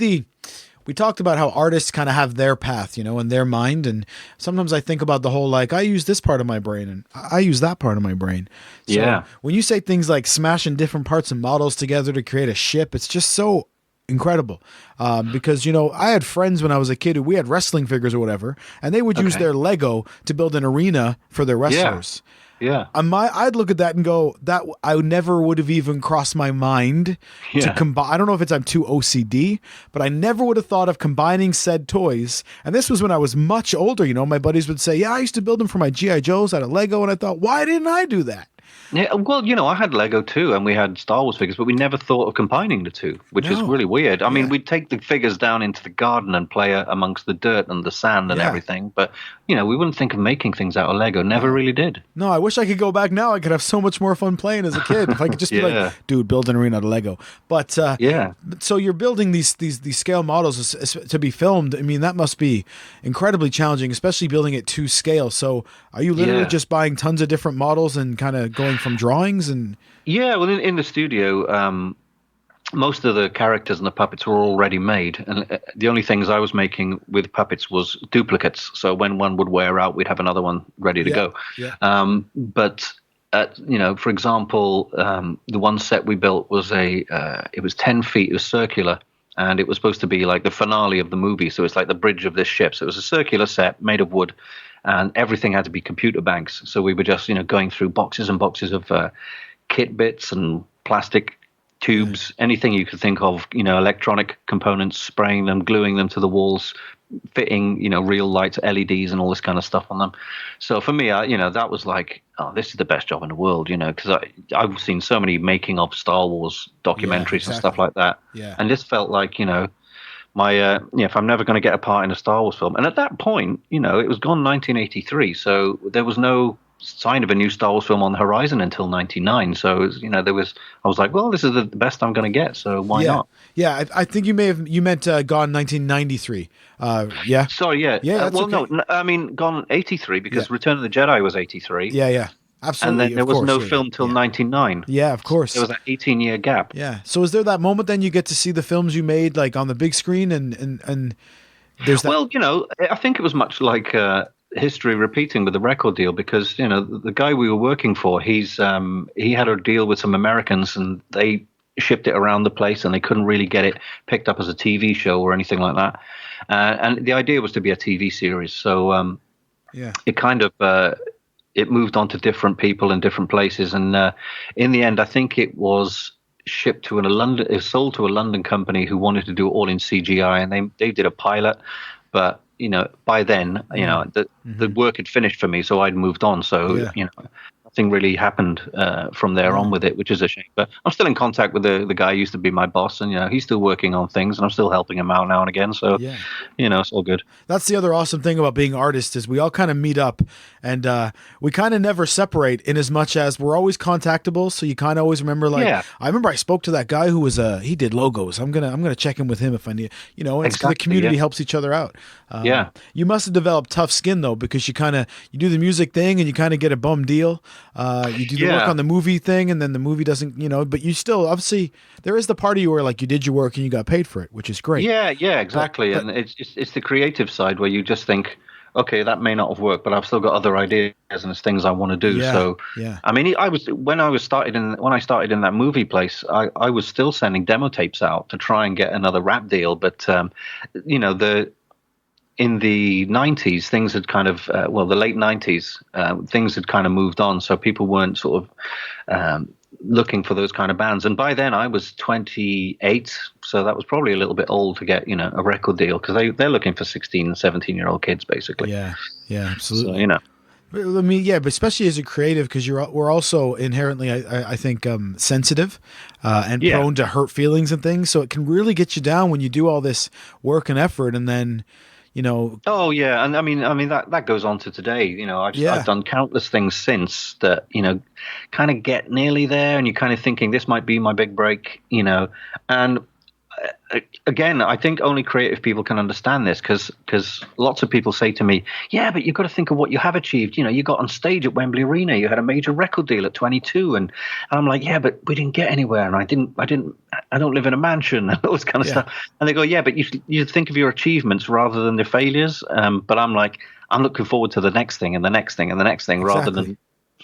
we talked about how artists kind of have their path, in their mind. And sometimes I think about the whole, like, I use this part of my brain and I use that part of my brain. So when you say things like smashing different parts and models together to create a ship, it's just so incredible. Because, I had friends when I was a kid who we had wrestling figures or whatever, and they would use their Lego to build an arena for their wrestlers. Yeah. I'd look at that and go, that I never would have even crossed my mind to combine. I don't know if I'm too OCD, but I never would have thought of combining said toys. And this was when I was much older. My buddies would say, I used to build them for my G.I. Joes out of Lego. And I thought, why didn't I do that? Yeah, well, I had Lego too, and we had Star Wars figures, but we never thought of combining the two, which is really weird. I mean, we'd take the figures down into the garden and play amongst the dirt and the sand and everything, but, we wouldn't think of making things out of Lego. Never really did. No, I wish I could go back now. I could have so much more fun playing as a kid. If I could just be like, dude, build an arena out of Lego. But, so you're building these scale models to be filmed. I mean, that must be incredibly challenging, especially building it to scale. So are you literally just buying tons of different models and kind of going from drawings? And well, in the studio, most of the characters and the puppets were already made, and the only things I was making with puppets was duplicates. So when one would wear out, we'd have another one ready to go. But for example, the one set we built was it was 10 feet, it was circular, and it was supposed to be like the finale of the movie. So it's like the bridge of this ship. So it was a circular set made of wood, and everything had to be computer banks. So we were just, going through boxes and boxes of kit bits and plastic tubes, anything you could think of, electronic components, spraying them, gluing them to the walls, fitting, real lights, LEDs and all this kind of stuff on them. So for me, that was like, oh, this is the best job in the world, because I've seen so many making of Star Wars documentaries and stuff like that. Yeah. And this felt like, my if I'm never going to get a part in a Star Wars film. And at that point, it was gone 1983, so there was no sign of a new Star Wars film on the horizon until 99. So I was like, well, this is the best I'm going to get, so why not? Yeah, I think you meant gone 1993. Yeah. Sorry, yeah. Yeah. No, I mean gone 83 because Return of the Jedi was 83. Yeah. Absolutely. And then there was no film till 99. Yeah, of course. There was an 18-year gap. Yeah. So is there that moment then you get to see the films you made like on the big screen and there's that? Well, I think it was much like history repeating with the record deal, because the guy we were working for, he had a deal with some Americans and they shipped it around the place and they couldn't really get it picked up as a TV show or anything like that, and the idea was to be a TV series. So it kind of it moved on to different people in different places, and in the end I think it was shipped to it was sold to a London company who wanted to do it all in CGI, and they did a pilot, but by then, the work had finished for me, so I'd moved on. So, nothing really happened from there on with it, which is a shame. But I'm still in contact with the guy who used to be my boss, and he's still working on things, and I'm still helping him out now and again. So, it's all good. That's the other awesome thing about being artists is we all kind of meet up, and we kind of never separate in as much as we're always contactable. So you kind of always remember, I remember I spoke to that guy who was he did logos. I'm gonna check in with him if I need, and the community helps each other out. You must have developed tough skin though, because you do the music thing and you kind of get a bum deal. You do the work on the movie thing, and then the movie doesn't, but you still, obviously there is the part of you where like you did your work and you got paid for it, which is great. Yeah, exactly. And it's the creative side where you just think, okay, that may not have worked, but I've still got other ideas and it's things I want to do. I mean, when I started in that movie place, I was still sending demo tapes out to try and get another rap deal, but in the 90s, things had kind of, the late 90s, things had kind of moved on. So people weren't sort of looking for those kind of bands. And by then I was 28. So that was probably a little bit old to get, a record deal, because they're looking for 16 and 17-year-old kids, basically. Yeah, absolutely. So, I mean, but especially as a creative, because we're also inherently, I think, sensitive and prone to hurt feelings and things. So it can really get you down when you do all this work and effort, and then Oh yeah, and I mean that goes on to today. I've done countless things since that kind of get nearly there, and you're kind of thinking this might be my big break. And again, I think only creative people can understand this, because lots of people say to me, yeah, but you've got to think of what you have achieved. You got on stage at Wembley Arena, you had a major record deal at 22, and I'm like, yeah, but we didn't get anywhere, and I don't live in a mansion and all this kind of stuff. And they go, yeah, but you think of your achievements rather than the failures. But I'm like, I'm looking forward to the next thing and the next thing and the next thing, rather than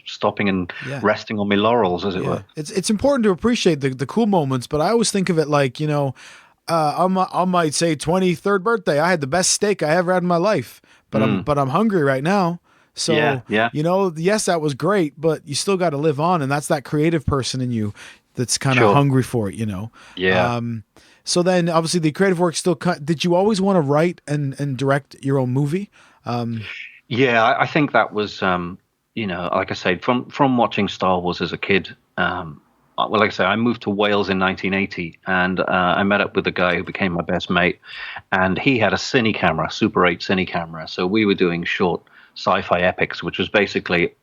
stopping and resting on my laurels, as it were. It's important to appreciate the cool moments, but I always think of it like, on my say 23rd birthday, I had the best steak I ever had in my life, but I'm hungry right now. So, yes, that was great, but you still got to live on. And that's that creative person in you that's kind of hungry for it, Yeah. So then obviously the creative work still, did you always want to write and direct your own movie? Yeah, I think that was, like I said, from watching Star Wars as a kid, well, like I say, I moved to Wales in 1980, and I met up with a guy who became my best mate, and he had a cine camera, Super 8 cine camera. So we were doing short sci-fi epics, which was basically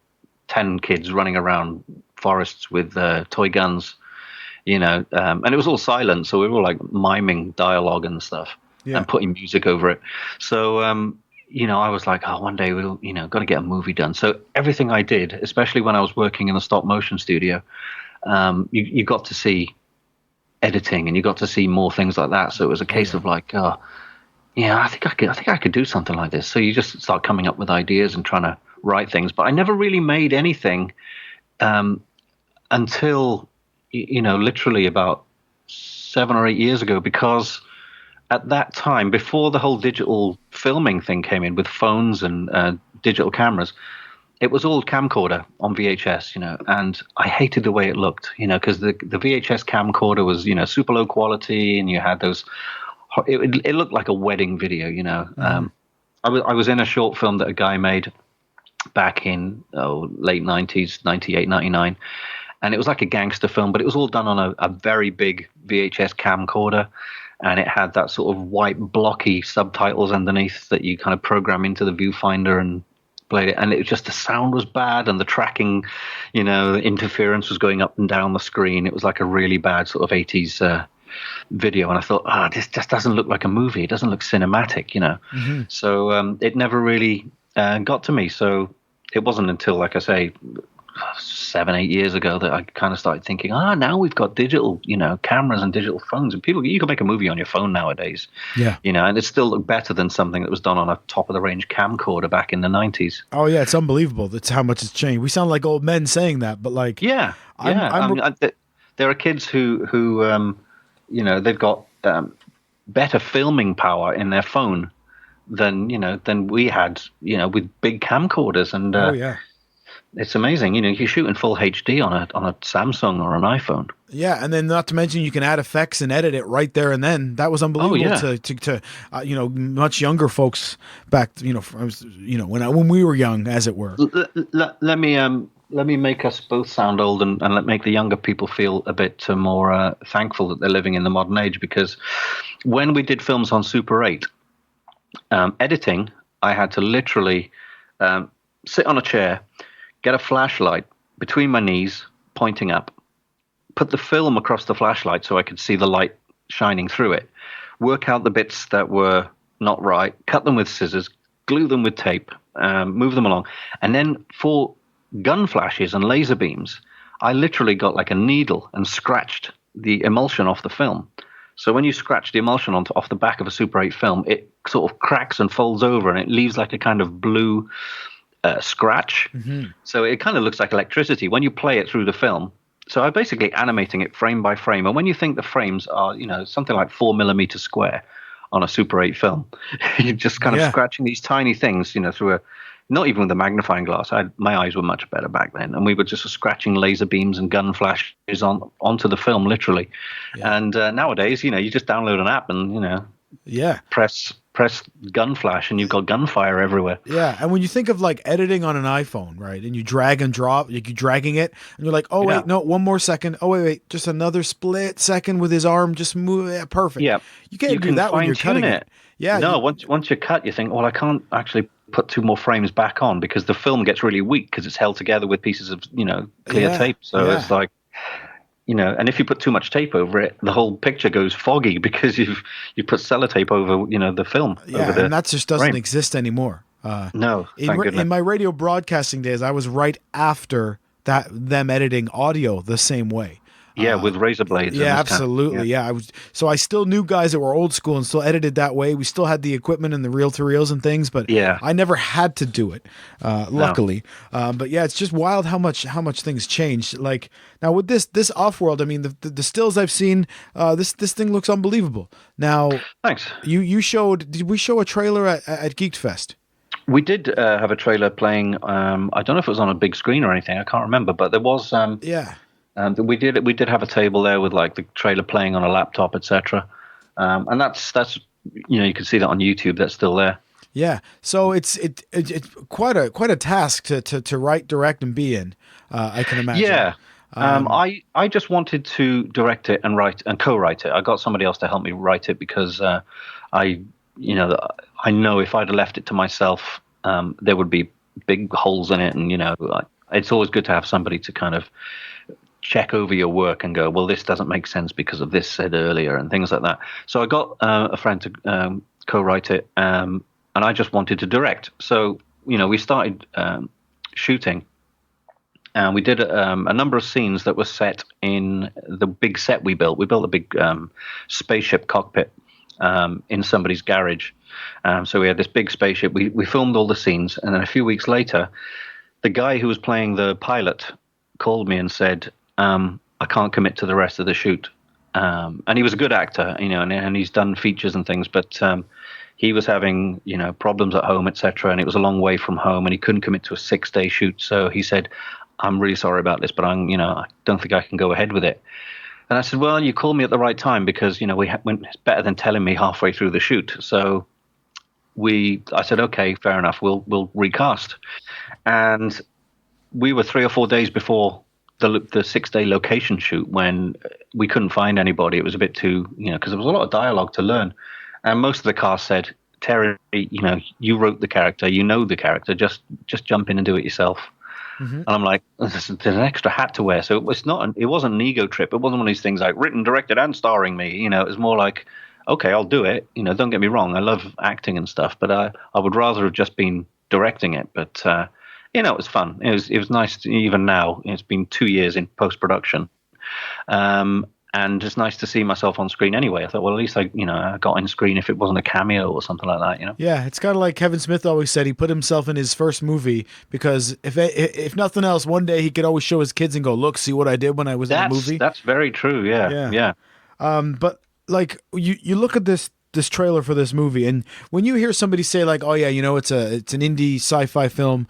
10 kids running around forests with toy guns, and it was all silent, so we were like miming dialogue and stuff and putting music over it. So, I was like, oh, one day we'll, got to get a movie done. So everything I did, especially when I was working in the stop motion studio, you got to see editing, and you got to see more things like that. So it was a case of like, I think I could do something like this. So you just start coming up with ideas and trying to write things. But I never really made anything until, literally about 7 or 8 years ago, because at that time, before the whole digital filming thing came in with phones and digital cameras, it was all camcorder on VHS, and I hated the way it looked, because the VHS camcorder was, super low quality, and you had those, it looked like a wedding video, I was in a short film that a guy made back in late 90s, 98, 99, and it was like a gangster film, but it was all done on a very big VHS camcorder, and it had that sort of white blocky subtitles underneath that you kind of program into the viewfinder and played it, and it was just, the sound was bad, and the tracking, interference was going up and down the screen. It was like a really bad sort of 80s video, and I thought, this just doesn't look like a movie. It doesn't look cinematic, So it never really got to me. So it wasn't until, like I say, 7, 8 years ago that I kind of started thinking, now we've got digital, cameras and digital phones, and you can make a movie on your phone nowadays. Yeah. And it still looked better than something that was done on a top of the range camcorder back in the 90s. Oh yeah, it's unbelievable. That's how much it's changed. We sound like old men saying that, but like, there are kids who they've got better filming power in their phone than we had, with big camcorders, and it's amazing. You shoot in full HD on a Samsung or an iPhone. Yeah, and then not to mention you can add effects and edit it right there and then. That was unbelievable to much younger folks back. When we were young, as it were. Let me make us both sound old and let make the younger people feel a bit more thankful that they're living in the modern age, because when we did films on Super 8, editing, I had to literally sit on a chair, get a flashlight between my knees, pointing up, put the film across the flashlight so I could see the light shining through it, work out the bits that were not right, cut them with scissors, glue them with tape, move them along. And then for gun flashes and laser beams, I literally got like a needle and scratched the emulsion off the film. So when you scratch the emulsion off the back of a Super 8 film, it sort of cracks and folds over, and it leaves like a kind of blue scratch. Mm-hmm. So it kind of looks like electricity when you play it through the film. So I'm basically animating it frame by frame. And when you think the frames are, something like 4 millimeters square on a Super 8 film, you're just kind of scratching these tiny things, through not even with a magnifying glass. My eyes were much better back then. And we were just scratching laser beams and gun flashes onto the film, literally. Yeah. And nowadays, you just download an app and, press gun flash and you've got gunfire everywhere. Yeah, and when you think of like editing on an iPhone, right, and you drag and drop, like you're dragging it, and you're like, wait, no, one more second. Oh, wait, just another split second with his arm, just move. Yeah, perfect. Yeah, you can't do that when you're cutting it. Yeah. No, once you cut, you think, well, I can't actually put 2 more frames back on because the film gets really weak because it's held together with pieces of, clear tape. So it's like, and if you put too much tape over it, the whole picture goes foggy because you put sellotape over, the film. Yeah, and that just doesn't exist anymore. No, thank goodness. In my radio broadcasting days, I was right after them editing audio the same way. Yeah, with razor blades. Yeah, absolutely. Yeah, I still knew guys that were old school and still edited that way. We still had the equipment and the reel-to-reels and things, but I never had to do it, luckily. No. But yeah, it's just wild how much things changed. Like now with this Off-World, I mean, the stills I've seen, this thing looks unbelievable. Now, thanks. Did we show a trailer at Geeked Fest? We did have a trailer playing. I don't know if it was on a big screen or anything. I can't remember, but there was. We did have a table there with like the trailer playing on a laptop, etc. And that's you can see that on YouTube. That's still there. Yeah, so it's quite a task to write, direct, and be in. I can imagine. Yeah. I just wanted to direct it and write and co-write it. I got somebody else to help me write it because I know if I'd have left it to myself, there would be big holes in it, and it's always good to have somebody to kind of check over your work and go, well, this doesn't make sense because of this said earlier and things like that. So I got a friend to co-write it, and I just wanted to direct. So we started shooting, and we did a number of scenes that were set in the big set we built. We built a big spaceship cockpit in somebody's garage. So we had this big spaceship. We filmed all the scenes, and then a few weeks later, the guy who was playing the pilot called me and said, I can't commit to the rest of the shoot. And he was a good actor, and he's done features and things, but he was having, problems at home, etc. And it was a long way from home, and he couldn't commit to a 6-day shoot. So he said, I'm really sorry about this, but I don't think I can go ahead with it. And I said, well, you called me at the right time because, it's better than telling me halfway through the shoot. So I said, okay, fair enough. We'll recast. And we were 3 or 4 days before the 6-day location shoot when we couldn't find anybody. It was a bit too, because there was a lot of dialogue to learn. And most of the cast said, Terry, you wrote the character, the character, just jump in and do it yourself. Mm-hmm. And I'm like, there's an extra hat to wear. So it wasn't an ego trip. It wasn't one of these things like written, directed, and starring me. It was more like, okay, I'll do it. Don't get me wrong. I love acting and stuff, but I would rather have just been directing it. But, it was fun. It was nice to, even now, it's been 2 years in post-production. And it's nice to see myself on screen anyway. I thought, well, at least I got on screen if it wasn't a cameo or something like that, Yeah, it's kind of like Kevin Smith always said. He put himself in his first movie because if nothing else, one day he could always show his kids and go, look, see what I did when I was in the movie. That's very true, yeah. But like you look at this trailer for this movie, and when you hear somebody say like, oh yeah, it's an indie sci-fi film,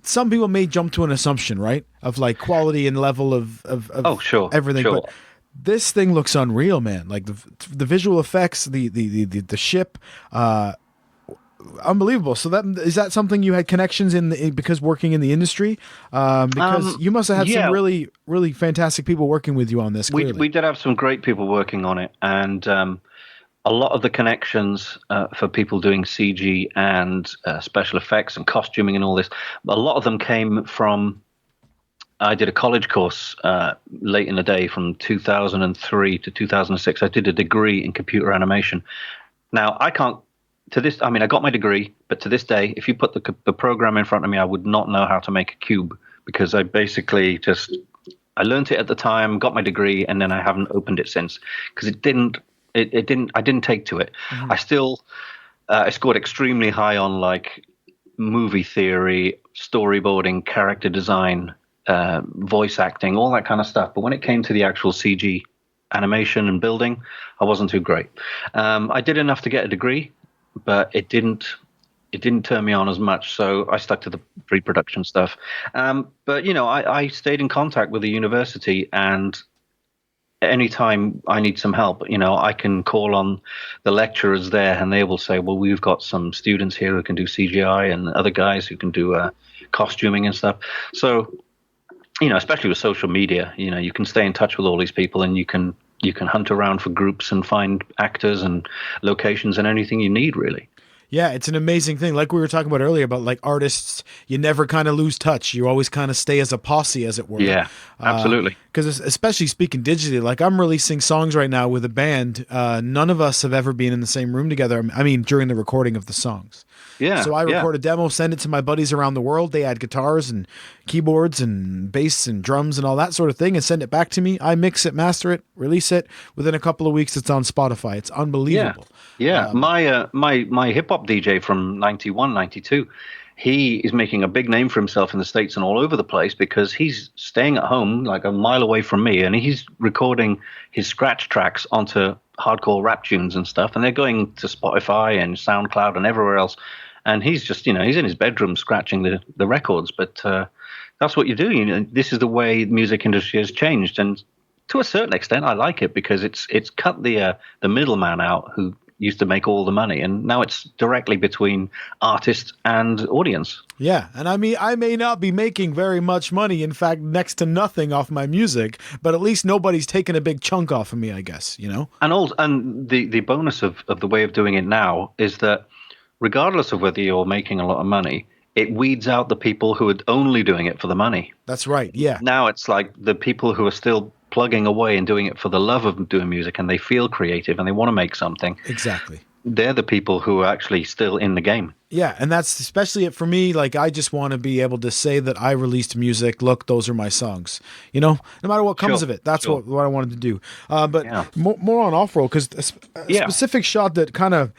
some people may jump to an assumption, right, of like quality and level of everything. Sure. But this thing looks unreal, man. Like the visual effects, the ship, unbelievable. So is that something you had connections in because working in the industry? Because you must have had some really, really fantastic people working with you on this. We did have some great people working on it, and a lot of the connections for people doing CG and special effects and costuming and all this, a lot of them came from. I did a college course late in the day from 2003 to 2006. I did a degree in computer animation. Now, I can't, I got my degree, but to this day, if you put the program in front of me, I would not know how to make a cube because I basically I learned it at the time, got my degree, and then I haven't opened it since because I didn't take to it. Mm-hmm. I scored extremely high on like movie theory, storyboarding, character design, voice acting, all that kind of stuff. But when it came to the actual CG animation and building, I wasn't too great. I did enough to get a degree, but it didn't turn me on as much. So I stuck to the pre-production stuff. But I stayed in contact with the university, and anytime I need some help, I can call on the lecturers there, and they will say, well, we've got some students here who can do CGI and other guys who can do costuming and stuff. So especially with social media, you can stay in touch with all these people, and you can hunt around for groups and find actors and locations and anything you need, really. Yeah, it's an amazing thing. Like we were talking about earlier about like artists, you never kind of lose touch. You always kind of stay as a posse, as it were. Yeah, absolutely. Because especially speaking digitally, like I'm releasing songs right now with a band. None of us have ever been in the same room together. I mean, during the recording of the songs. Yeah. So I record a demo, send it to my buddies around the world. They add guitars and keyboards and bass and drums and all that sort of thing and send it back to me. I mix it, master it, release it. Within a couple of weeks, it's on Spotify. It's unbelievable. Yeah. My hip hop DJ from 91, 92, he is making a big name for himself in the States and all over the place because he's staying at home like a mile away from me, and he's recording his scratch tracks onto hardcore rap tunes and stuff, and they're going to Spotify and SoundCloud and everywhere else. And he's just, he's in his bedroom scratching the records. But that's what you do. This is the way the music industry has changed. And to a certain extent, I like it because it's cut the middleman out who used to make all the money. And now it's directly between artist and audience. Yeah. And I mean, I may not be making very much money. In fact, next to nothing off my music, but at least nobody's taking a big chunk off of me, I guess, And the bonus of the way of doing it now is that regardless of whether you're making a lot of money, it weeds out the people who are only doing it for the money. That's right, yeah. Now it's like the people who are still plugging away and doing it for the love of doing music, and they feel creative and they want to make something. Exactly. They're the people who are actually still in the game. Yeah, and that's especially it for me. Like, I just want to be able to say that I released music. Look, those are my songs. No matter what comes of it. That's what I wanted to do. But more on off-road, because a specific shot that kind of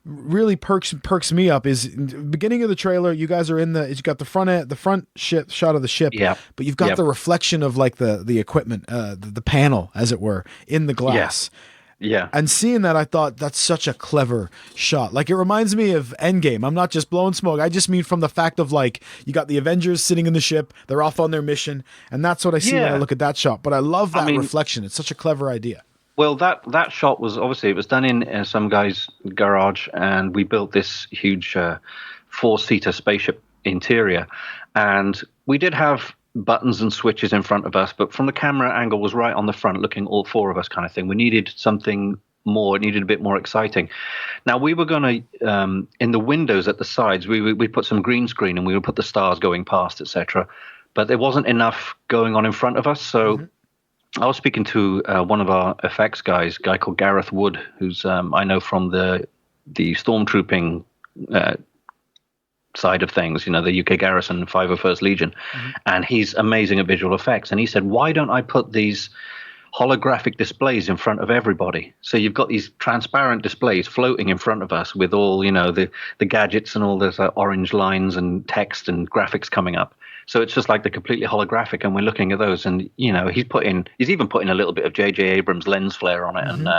really perks me up is in the beginning of the trailer. You guys are you've got the front shot of the ship, but you've got the reflection of like the equipment, the panel, as it were, in the glass. Yeah. And seeing that, I thought that's such a clever shot. Like, it reminds me of Endgame. I'm not just blowing smoke. I just mean from the fact of, like, you got the Avengers sitting in the ship. They're off on their mission. And that's what I see when I look at that shot. But I love that reflection. It's such a clever idea. Well, that shot was it was done in some guy's garage, and we built this huge 4-seater spaceship interior. And we did have buttons and switches in front of us, but from the camera angle was right on the front, looking all four of us kind of thing. We needed something more. It needed a bit more exciting. Now, we were going to, in the windows at the sides, we put some green screen and we would put the stars going past, etc. But there wasn't enough going on in front of us, so I was speaking to one of our effects guys, a guy called Gareth Wood, who's I know from the stormtrooping side of things, the UK Garrison, 501st Legion, and he's amazing at visual effects. And he said, why don't I put these holographic displays in front of everybody? So you've got these transparent displays floating in front of us with all, the gadgets and all those orange lines and text and graphics coming up. So it's just like they're completely holographic, and we're looking at those. And he's even putting a little bit of J.J. Abrams lens flare on it, and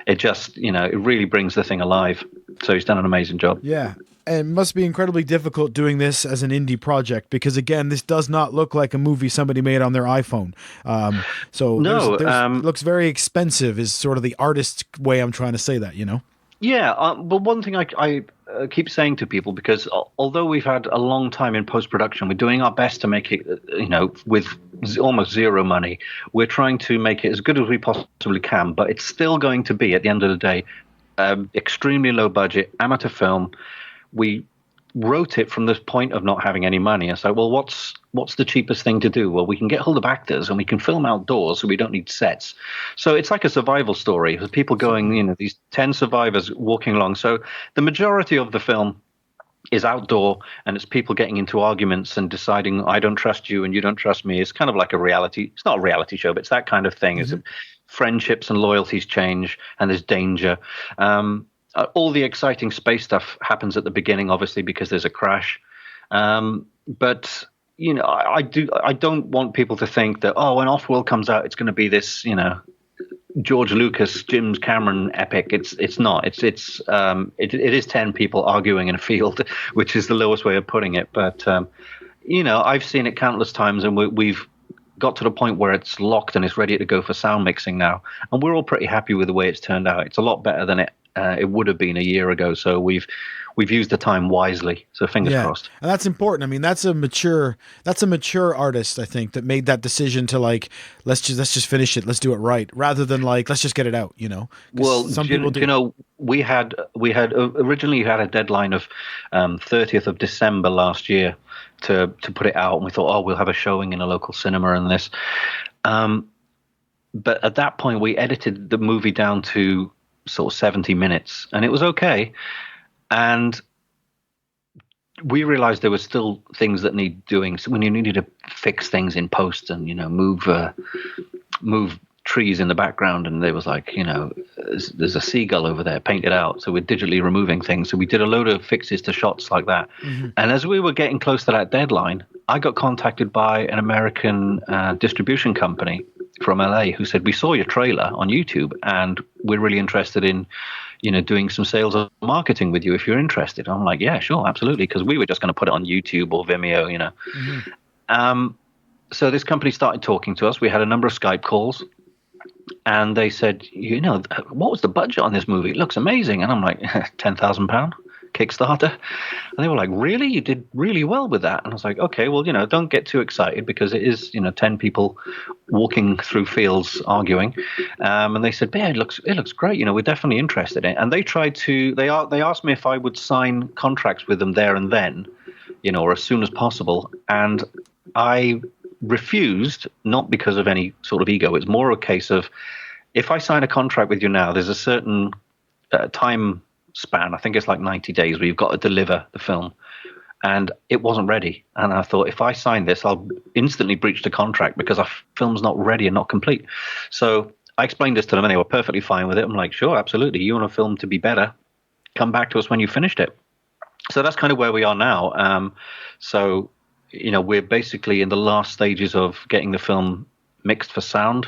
it just it really brings the thing alive. So he's done an amazing job. Yeah. And it must be incredibly difficult doing this as an indie project because, again, this does not look like a movie somebody made on their iPhone. It looks very expensive is sort of the artist's way I'm trying to say that, Yeah, but one thing I keep saying to people, because although we've had a long time in post-production, we're doing our best to make it, with almost zero money. We're trying to make it as good as we possibly can, but it's still going to be, at the end of the day, extremely low budget, amateur film. We wrote it from the point of not having any money. And so, well, what's the cheapest thing to do? Well, we can get hold of actors and we can film outdoors, so we don't need sets. So it's like a survival story with people going, these 10 survivors walking along. So the majority of the film is outdoor, and it's people getting into arguments and deciding, I don't trust you and you don't trust me. It's kind of like it's not a reality show, but it's that kind of thing. It's friendships and loyalties change, and there's danger. All the exciting space stuff happens at the beginning, obviously, because there's a crash. But I don't want people to think that, when Off-World comes out, it's going to be this, George Lucas, James Cameron epic. It's not. It is 10 people arguing in a field, which is the lowest way of putting it. But I've seen it countless times, and we've got to the point where it's locked and it's ready to go for sound mixing now, and we're all pretty happy with the way it's turned out. It's a lot better than it would have been a year ago. So we've we've used the time wisely. So fingers crossed. And that's important. I mean, that's a mature artist, I think, that made that decision to like, let's just finish it. Let's do it right. Rather than like, let's just get it out, you know? Well, some people do. You know, we had originally had a deadline of 30th of December last year to put it out. And we thought, oh, we'll have a showing in a local cinema and this. But at that point, we edited the movie down to sort of 70 minutes, and it was okay. And we realized there were still things that need doing. So when you needed to fix things in post and, you know, move trees in the background, and there was like, you know, there's a seagull over there, paint it out. So we're digitally removing things. So we did a load of fixes to shots like that. Mm-hmm. And as we were getting close to that deadline, I got contacted by an American distribution company from LA who said, we saw your trailer on YouTube and we're really interested in, you know, doing some sales or marketing with you if you're interested. I'm like, yeah, sure, absolutely. Because we were just going to put it on YouTube or Vimeo, you know. Mm-hmm. So this company started talking to us. We had a number of Skype calls. And they said, you know, what was the budget on this movie? It looks amazing. And I'm like, £10,000 Kickstarter. And they were like, really? You did really well with that. And I was like, okay, well, you know, don't get too excited because it is, you know, 10 people walking through fields arguing. And they said, yeah, it looks great. You know, we're definitely interested in it. And they tried to, they asked me if I would sign contracts with them there and then, you know, or as soon as possible. And I refused, not because of any sort of ego. It's more a case of, if I sign a contract with you now, there's a certain time span. I think it's like 90 days where you've got to deliver the film. And it wasn't ready. And I thought, if I sign this, I'll instantly breach the contract because our film's not ready and not complete. So I explained this to them and they were perfectly fine with it. I'm like, sure, absolutely. You want a film to be better? Come back to us when you finished it. So that's kind of where we are now. So, you know, we're basically in the last stages of getting the film mixed for sound.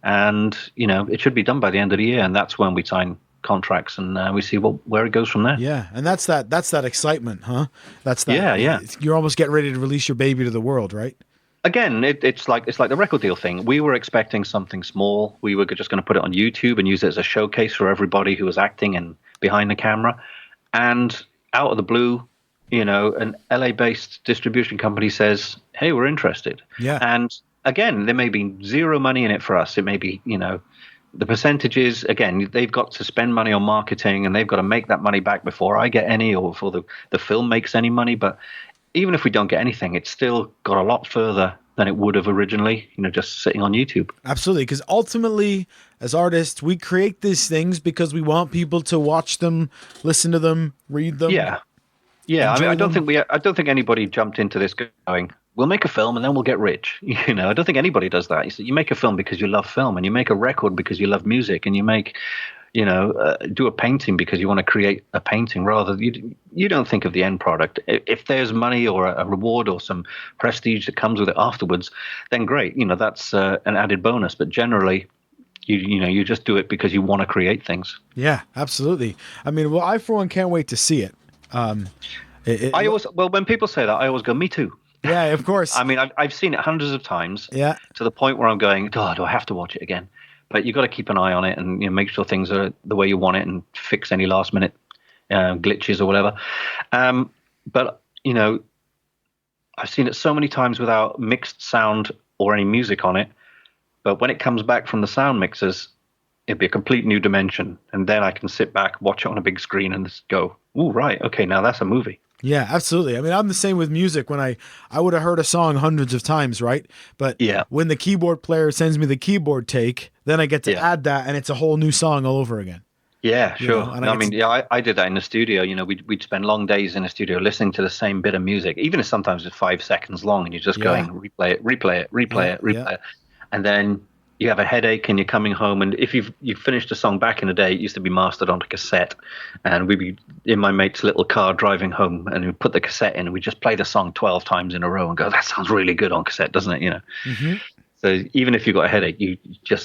And, you know, it should be done by the end of the year. And that's when we sign contracts and we see where it goes from there. Yeah. And that's that excitement, huh? That's that. Yeah. You're almost getting ready to release your baby to the world, right? Again, it's like the record deal thing. We were expecting something small. We were just going to put it on YouTube and use it as a showcase for everybody who was acting and behind the camera. And out of the blue, you know, an LA-based distribution company says, hey, we're interested. Yeah. And again, there may be zero money in it for us. It may be, you know, the percentages, again, they've got to spend money on marketing and they've got to make that money back before I get any or before the film makes any money. But even if we don't get anything, it's still got a lot further than it would have originally, you know, just sitting on YouTube. Absolutely. Because ultimately, as artists, we create these things because we want people to watch them, listen to them, read them. Yeah. Yeah, I mean, I don't think anybody jumped into this going, we'll make a film and then we'll get rich. You know, I don't think anybody does that. You make a film because you love film, and you make a record because you love music, and you make, you know, do a painting because you want to create a painting. Rather, you don't think of the end product. If there's money or a reward or some prestige that comes with it afterwards, then great. You know, that's an added bonus. But generally, you just do it because you want to create things. Yeah, absolutely. I mean, well, I for one can't wait to see it. When people say that, I always go, me too. Yeah, of course. I mean, I've seen it hundreds of times. Yeah. To the point where I'm going, oh, do I have to watch it again? But you've got to keep an eye on it and, you know, make sure things are the way you want it and fix any last minute glitches or whatever. But, you know, I've seen it so many times without mixed sound or any music on it. But when it comes back from the sound mixers, it'd be a complete new dimension. And then I can sit back, watch it on a big screen and just go, ooh, right, okay, now that's a movie. Yeah, absolutely. I mean, I'm the same with music. When I would have heard a song hundreds of times, right? But when the keyboard player sends me the keyboard take, then I get to add that, and it's a whole new song all over again. Yeah, sure. I did that in the studio. You know, we'd spend long days in the studio listening to the same bit of music, even if sometimes it's 5 seconds long, and you're just going, replay it. And then you have a headache and you're coming home, and if you've finished a song back in the day, it used to be mastered onto cassette, and we'd be in my mate's little car driving home, and we'd put the cassette in and we'd just play the song 12 times in a row and go, that sounds really good on cassette, doesn't it? You know. Mm-hmm. So even if you've got a headache,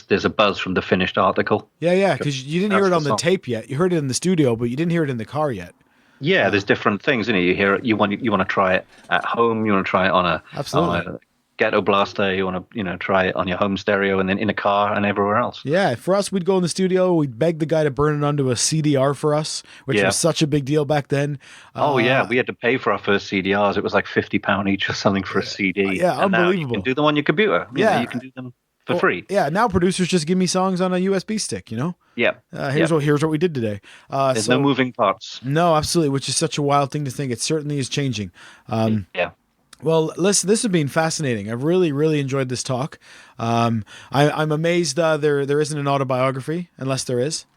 there's a buzz from the finished article. Yeah, because you didn't hear it on the tape yet. You heard it in the studio, but you didn't hear it in the car yet. Yeah, there's different things in it. You hear it, you want to try it at home, you want to try it on a Ghetto Blaster, you want to try it on your home stereo and then in a car and everywhere else. Yeah, for us, we'd go in the studio, we'd beg the guy to burn it onto a CDR for us, which was such a big deal back then. We had to pay for our first CDRs. It was like £50 each or something for a CD. Yeah, and unbelievable. Now you can do them on your computer. You can do them for free. Yeah, now producers just give me songs on a USB stick, Yeah. Here's what we did today. There's no moving parts. No, absolutely, which is such a wild thing to think. It certainly is changing. Well, listen, this has been fascinating. I've really, really enjoyed this talk. I'm amazed there isn't an autobiography, unless there is.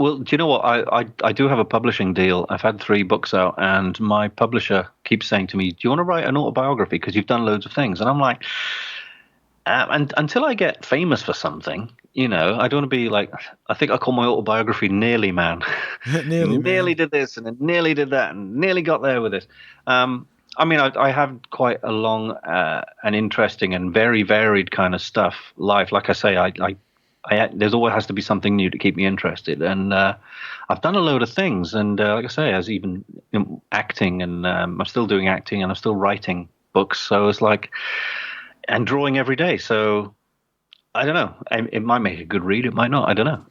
Well, do you know what? I do have a publishing deal. I've had 3 books out, and my publisher keeps saying to me, "Do you want to write an autobiography? Because you've done loads of things." And I'm like, and until I get famous for something, I don't want to be like, I think I call my autobiography Nearly Man. Nearly did this, and then nearly did that, and nearly got there with this. I have quite a long and interesting and very varied kind of life. Like I say, there's always has to be something new to keep me interested. And I've done a load of things. And like I say, I was even acting, and I'm still doing acting, and I'm still writing books. So it's like, and drawing every day. So I don't know. It might make a good read. It might not. I don't know.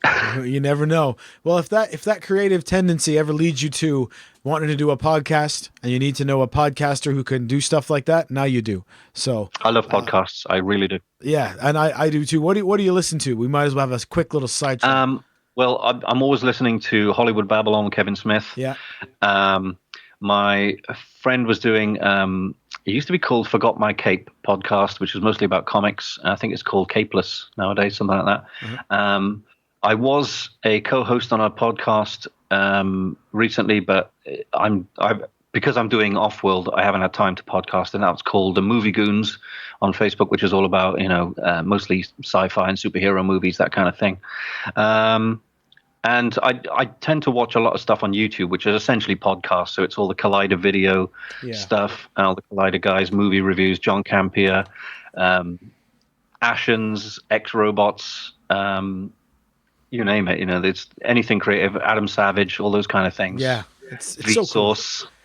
You never know. Well, if that creative tendency ever leads you to wanting to do a podcast, and you need to know a podcaster who can do stuff like that, now you do. So I love podcasts. I really do. Yeah, and I do too. What do you listen to? We might as well have a quick little side chat. Well, I'm always listening to Hollywood Babylon with Kevin Smith. Yeah. My friend was doing, it used to be called Forgot My Cape podcast, which is mostly about comics. I think it's called Capeless nowadays, something like that. Mm-hmm. I was a co-host on a podcast recently, but because I'm doing Off-World, I haven't had time to podcast, and that's called The Movie Goons on Facebook, which is all about, mostly sci-fi and superhero movies, that kind of thing. And I tend to watch a lot of stuff on YouTube, which is essentially podcasts. So it's all the Collider video stuff, all the Collider guys, movie reviews, John Campea, Ashens, X-Robots, you name it. It's anything creative, Adam Savage, all those kind of things. Yeah, it's so cool.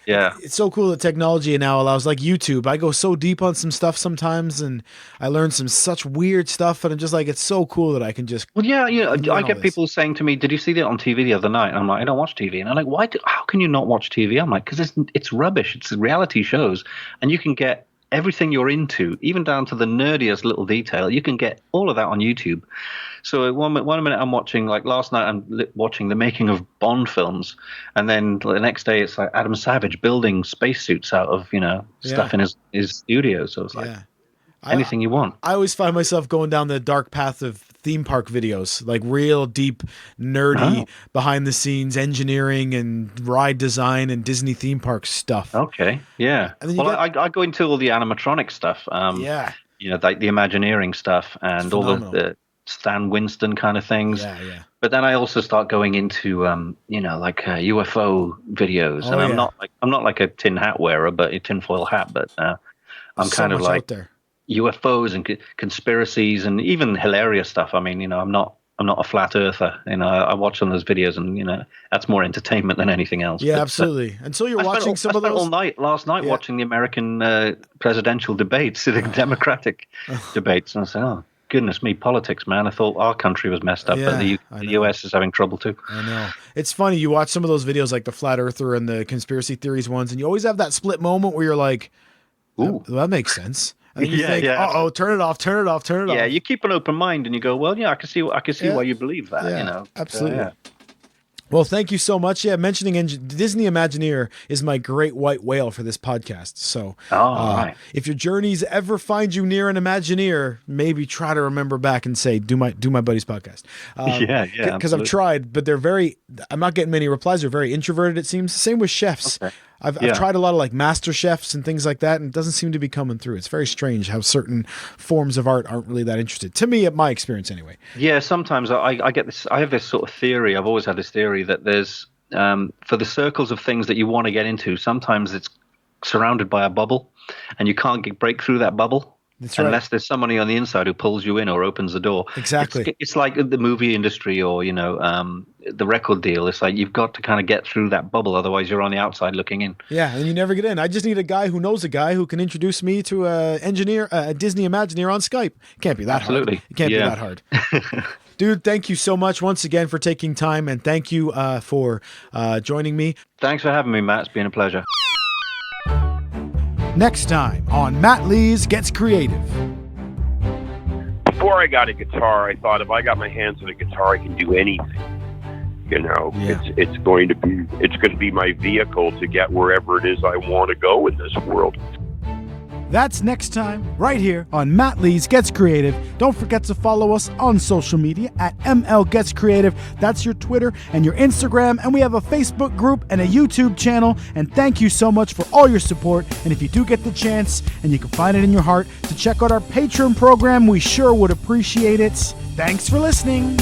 Yeah, it's so cool that technology now allows, like YouTube. I go so deep on some stuff sometimes, and I learn such weird stuff, and I'm just like, it's so cool that I can just. Well, I get people saying to me, "Did you see that on TV the other night?" And I'm like, "I don't watch TV," and I'm like, how can you not watch TV? I'm like, because it's rubbish. It's reality shows, and you can get everything you're into, even down to the nerdiest little detail. You can get all of that on YouTube. So one minute I'm watching, like last night I'm watching the making of Bond films, and then the next day it's like Adam Savage building spacesuits out of stuff in his studio. So it's like anything you want. I always find myself going down the dark path of theme park videos, like real deep, nerdy, behind the scenes engineering and ride design and Disney theme park stuff. Okay, yeah. I go into all the animatronic stuff. Like the Imagineering stuff and all the Stan Winston kind of things. Yeah. But then I also start going into UFO videos, and I'm not like a tin hat wearer, but a tinfoil hat. But I'm kind of like UFOs and conspiracies and even hilarious stuff. I mean, I'm not a flat earther. I watch some of those videos, and that's more entertainment than anything else. Yeah, absolutely. And so you're watching some of those all night last night watching the American presidential debates, the Democratic debates, and I said, "Oh, goodness me, politics, man. I thought our country was messed up, but the U.S. is having trouble too." I know. It's funny. You watch some of those videos, like the flat earther and the conspiracy theories ones, and you always have that split moment where you're like, "Ooh, that makes sense." And then you think, "Uh-oh, turn it off." Yeah, you keep an open mind, and you go, "Well, yeah, I can see why you believe that." Yeah, absolutely. Well, thank you so much. Yeah, mentioning Disney Imagineer is my great white whale for this podcast. So right. If your journeys ever find you near an Imagineer, maybe try to remember back and say, do my buddy's podcast. Because I've tried, but I'm not getting many replies. They're very introverted, it seems. Same with chefs. Okay. I've tried a lot of like master chefs and things like that, and it doesn't seem to be coming through. It's very strange how certain forms of art aren't really that interested. To me, my experience anyway. Yeah, sometimes I get this. I have this sort of theory. I've always had this theory that there's for the circles of things that you want to get into, sometimes it's surrounded by a bubble, and you can't break through that bubble. That's right. Unless there's somebody on the inside who pulls you in or opens the door. Exactly. It's like the movie industry or, the record deal. It's like you've got to kind of get through that bubble. Otherwise, you're on the outside looking in. Yeah, and you never get in. I just need a guy who knows a guy who can introduce me to a Disney Imagineer on Skype. Can't be that Absolutely. hard. It can't be that hard. Dude, thank you so much once again for taking time, and thank you for joining me. Thanks for having me, Matt. It's been a pleasure. Next time on MattLees Gets Creative. Before I got a guitar, I thought if I got my hands on a guitar, I can do anything. Yeah. It's going to be my vehicle to get wherever it is I want to go in this world. That's next time, right here on MattLees Gets Creative. Don't forget to follow us on social media at ML Gets Creative. That's your Twitter and your Instagram. And we have a Facebook group and a YouTube channel. And thank you so much for all your support. And if you do get the chance, and you can find it in your heart, to check out our Patreon program, we sure would appreciate it. Thanks for listening.